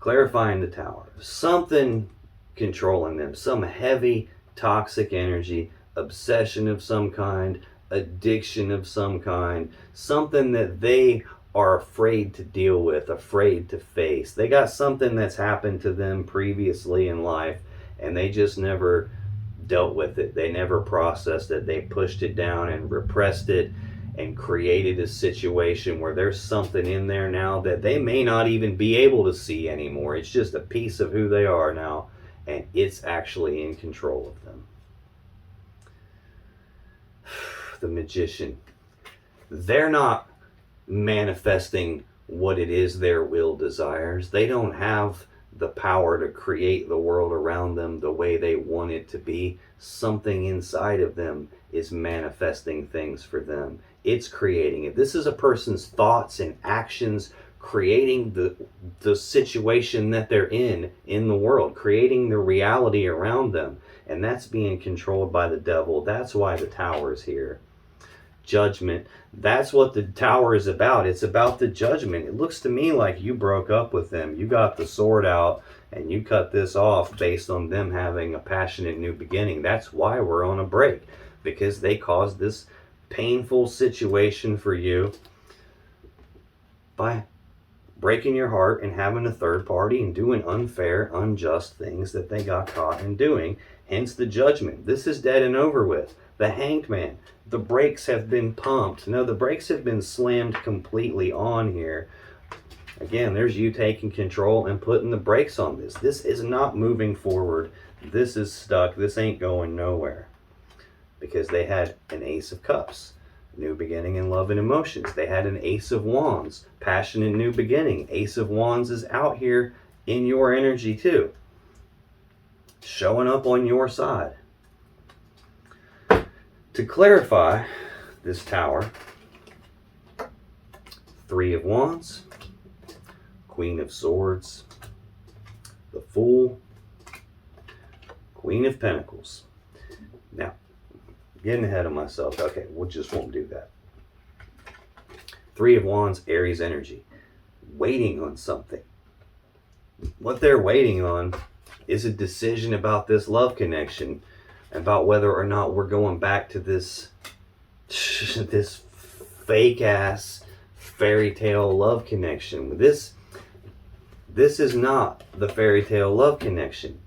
Clarifying the Tower. Something controlling them. Some heavy, toxic energy. Obsession of some kind. Addiction of some kind. Something that they are afraid to deal with. Afraid to face. They got something that's happened to them previously in life, and they just never dealt with it. They never processed it. They pushed it down and repressed it and created a situation where there's something in there now that they may not even be able to see anymore. It's just a piece of who they are now, and it's actually in control of them. The Magician. They're not manifesting what it is their will desires. They don't have the power to create the world around them the way they want it to be. Something inside of them is manifesting things for them. It's creating it. This is a person's thoughts and actions creating the situation that they're in the world, creating the reality around them. And that's being controlled by the Devil. That's why the Tower is here. Judgment. That's what the Tower is about. It's about the judgment. It looks to me like you broke up with them. You got the sword out and you cut this off based on them having a passionate new beginning. That's why we're on a break, because they caused this painful situation for you by breaking your heart and having a third party and doing unfair, unjust things that they got caught in doing. Hence the judgment. This is dead and over with. The Hanged Man. The brakes have been pumped. No, the brakes have been slammed completely on here. Again, there's you taking control and putting the brakes on this. This is not moving forward. This is stuck. This ain't going nowhere. Because they had an Ace of Cups. New beginning in love and emotions. They had an Ace of Wands. Passion and new beginning. Ace of Wands is out here in your energy too. Showing up on your side. To clarify this Tower, Three of Wands, Queen of Swords, the Fool, Queen of Pentacles. Now, getting ahead of myself. Okay, we just won't do that. Three of Wands, Aries energy. Waiting on something. What they're waiting on is a decision about this love connection, about whether or not we're going back to this fake ass fairy tale love connection. This is not the fairy tale love connection.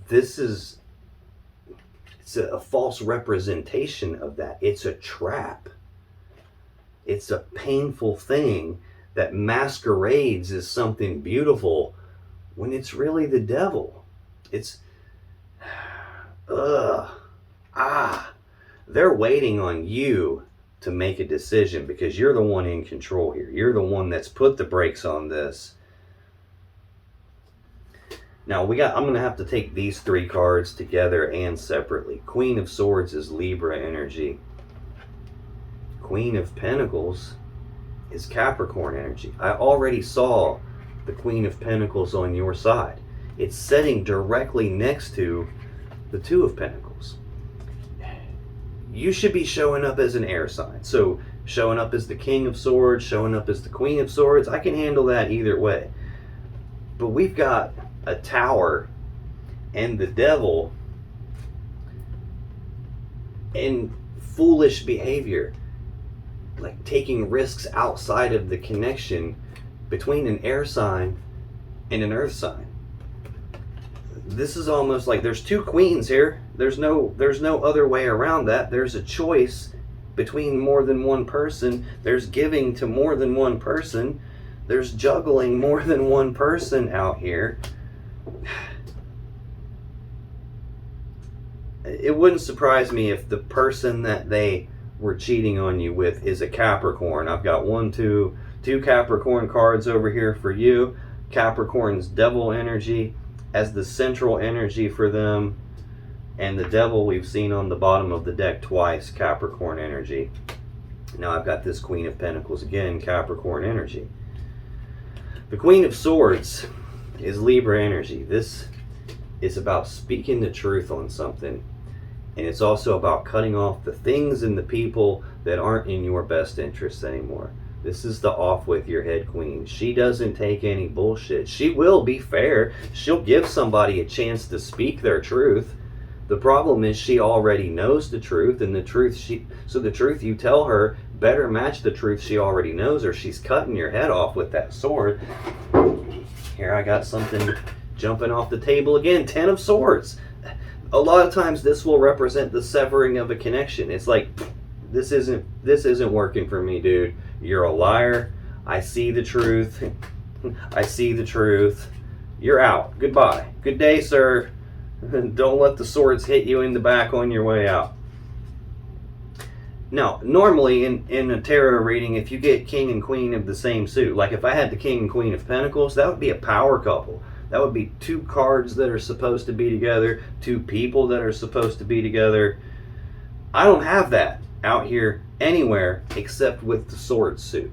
It's a false representation of that. It's a trap. It's a painful thing that masquerades as something beautiful when it's really the devil. It's They're waiting on you to make a decision because you're the one in control here. You're the one that's put the brakes on this. Now I'm going to have to take these three cards together and separately. Queen of Swords is Libra energy. Queen of Pentacles is Capricorn energy. I already saw the Queen of Pentacles on your side. It's sitting directly next to the Two of Pentacles. You should be showing up as an air sign. So showing up as the King of Swords, showing up as the Queen of Swords, I can handle that either way. But we've got a Tower and the Devil and foolish behavior, like taking risks outside of the connection between an air sign and an earth sign. This is almost like there's two queens here. There's no other way around that. There's a choice between more than one person. There's giving to more than one person. There's juggling more than one person out here. It wouldn't surprise me if the person that they were cheating on you with is a Capricorn. I've got two Capricorn cards over here for you. Capricorn's Devil energy as the central energy for them, and the Devil we've seen on the bottom of the deck twice, Capricorn energy. Now I've got this Queen of Pentacles again, Capricorn energy. The Queen of Swords is Libra energy. This is about speaking the truth on something, and it's also about cutting off the things and the people that aren't in your best interest anymore. This is the off with your head queen. She doesn't take any bullshit. She will be fair. She'll give somebody a chance to speak their truth. The problem is she already knows the truth, and the truth you tell her better match the truth she already knows, or she's cutting your head off with that sword. Here I got something jumping off the table again. 10 of Swords. A lot of times this will represent the severing of a connection. It's like, this isn't working for me, dude. You're a liar. I see the truth. I see the truth. You're out. Goodbye. Good day, sir. Don't let the swords hit you in the back on your way out. Now, normally in a tarot reading, if you get King and Queen of the same suit, like if I had the King and Queen of Pentacles, that would be a power couple. That would be two cards that are supposed to be together, two people that are supposed to be together. I don't have that out here anywhere except with the sword suit.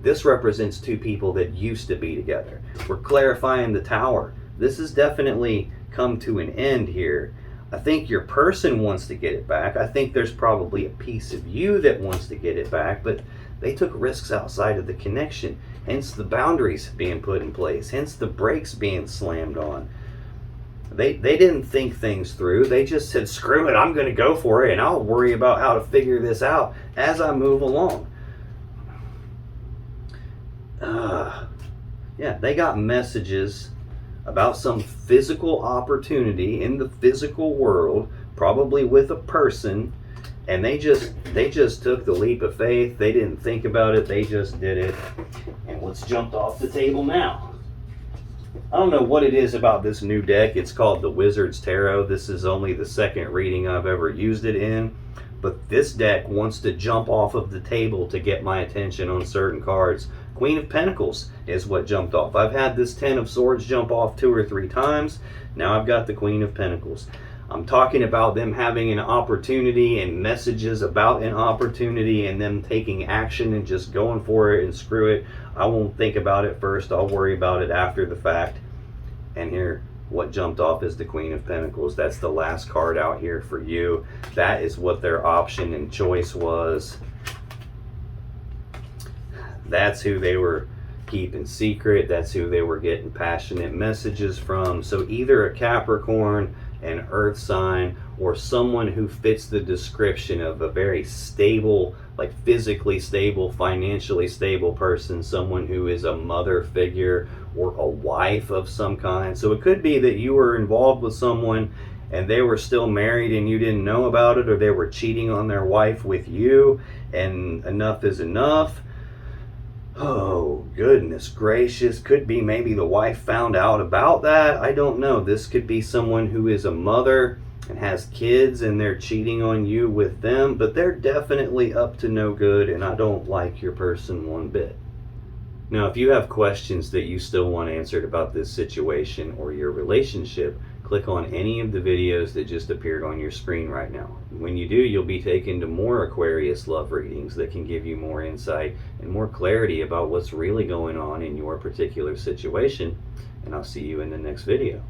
This represents two people that used to be together. We're clarifying the Tower. This has definitely come to an end here. I think your person wants to get it back. I think there's probably a piece of you that wants to get it back, but they took risks outside of the connection, hence the boundaries being put in place, hence the brakes being slammed on. They didn't think things through. They just said, screw it, I'm going to go for it, and I'll worry about how to figure this out as I move along. Yeah, they got messages about some physical opportunity in the physical world, probably with a person, and they just took the leap of faith. They didn't think about it. They just did it. And what's jumped off the table now? I don't know what it is about this new deck. It's called the Wizard's Tarot. This is only the second reading I've ever used it in, but this deck wants to jump off of the table to get my attention on certain cards. Queen of Pentacles is what jumped off. I've had this 10 of Swords jump off 2 or 3 times. Now I've got the Queen of Pentacles. I'm talking about them having an opportunity and messages about an opportunity and them taking action and just going for it and screw it. I won't think about it first. I'll worry about it after the fact. And here, what jumped off is the Queen of Pentacles. That's the last card out here for you. That is what their option and choice was. That's who they were keeping secret. That's who they were getting passionate messages from. So either a Capricorn, an earth sign, or someone who fits the description of a very stable, like physically stable, financially stable person, someone who is a mother figure or a wife of some kind. So it could be that you were involved with someone and they were still married and you didn't know about it, or they were cheating on their wife with you, and enough is enough. Oh, goodness gracious. Could be maybe the wife found out about that. I don't know. This could be someone who is a mother and has kids, and they're cheating on you with them, but they're definitely up to no good, and I don't like your person one bit. Now, if you have questions that you still want answered about this situation or your relationship, click on any of the videos that just appeared on your screen right now. When you do, you'll be taken to more Aquarius love readings that can give you more insight and more clarity about what's really going on in your particular situation. And I'll see you in the next video.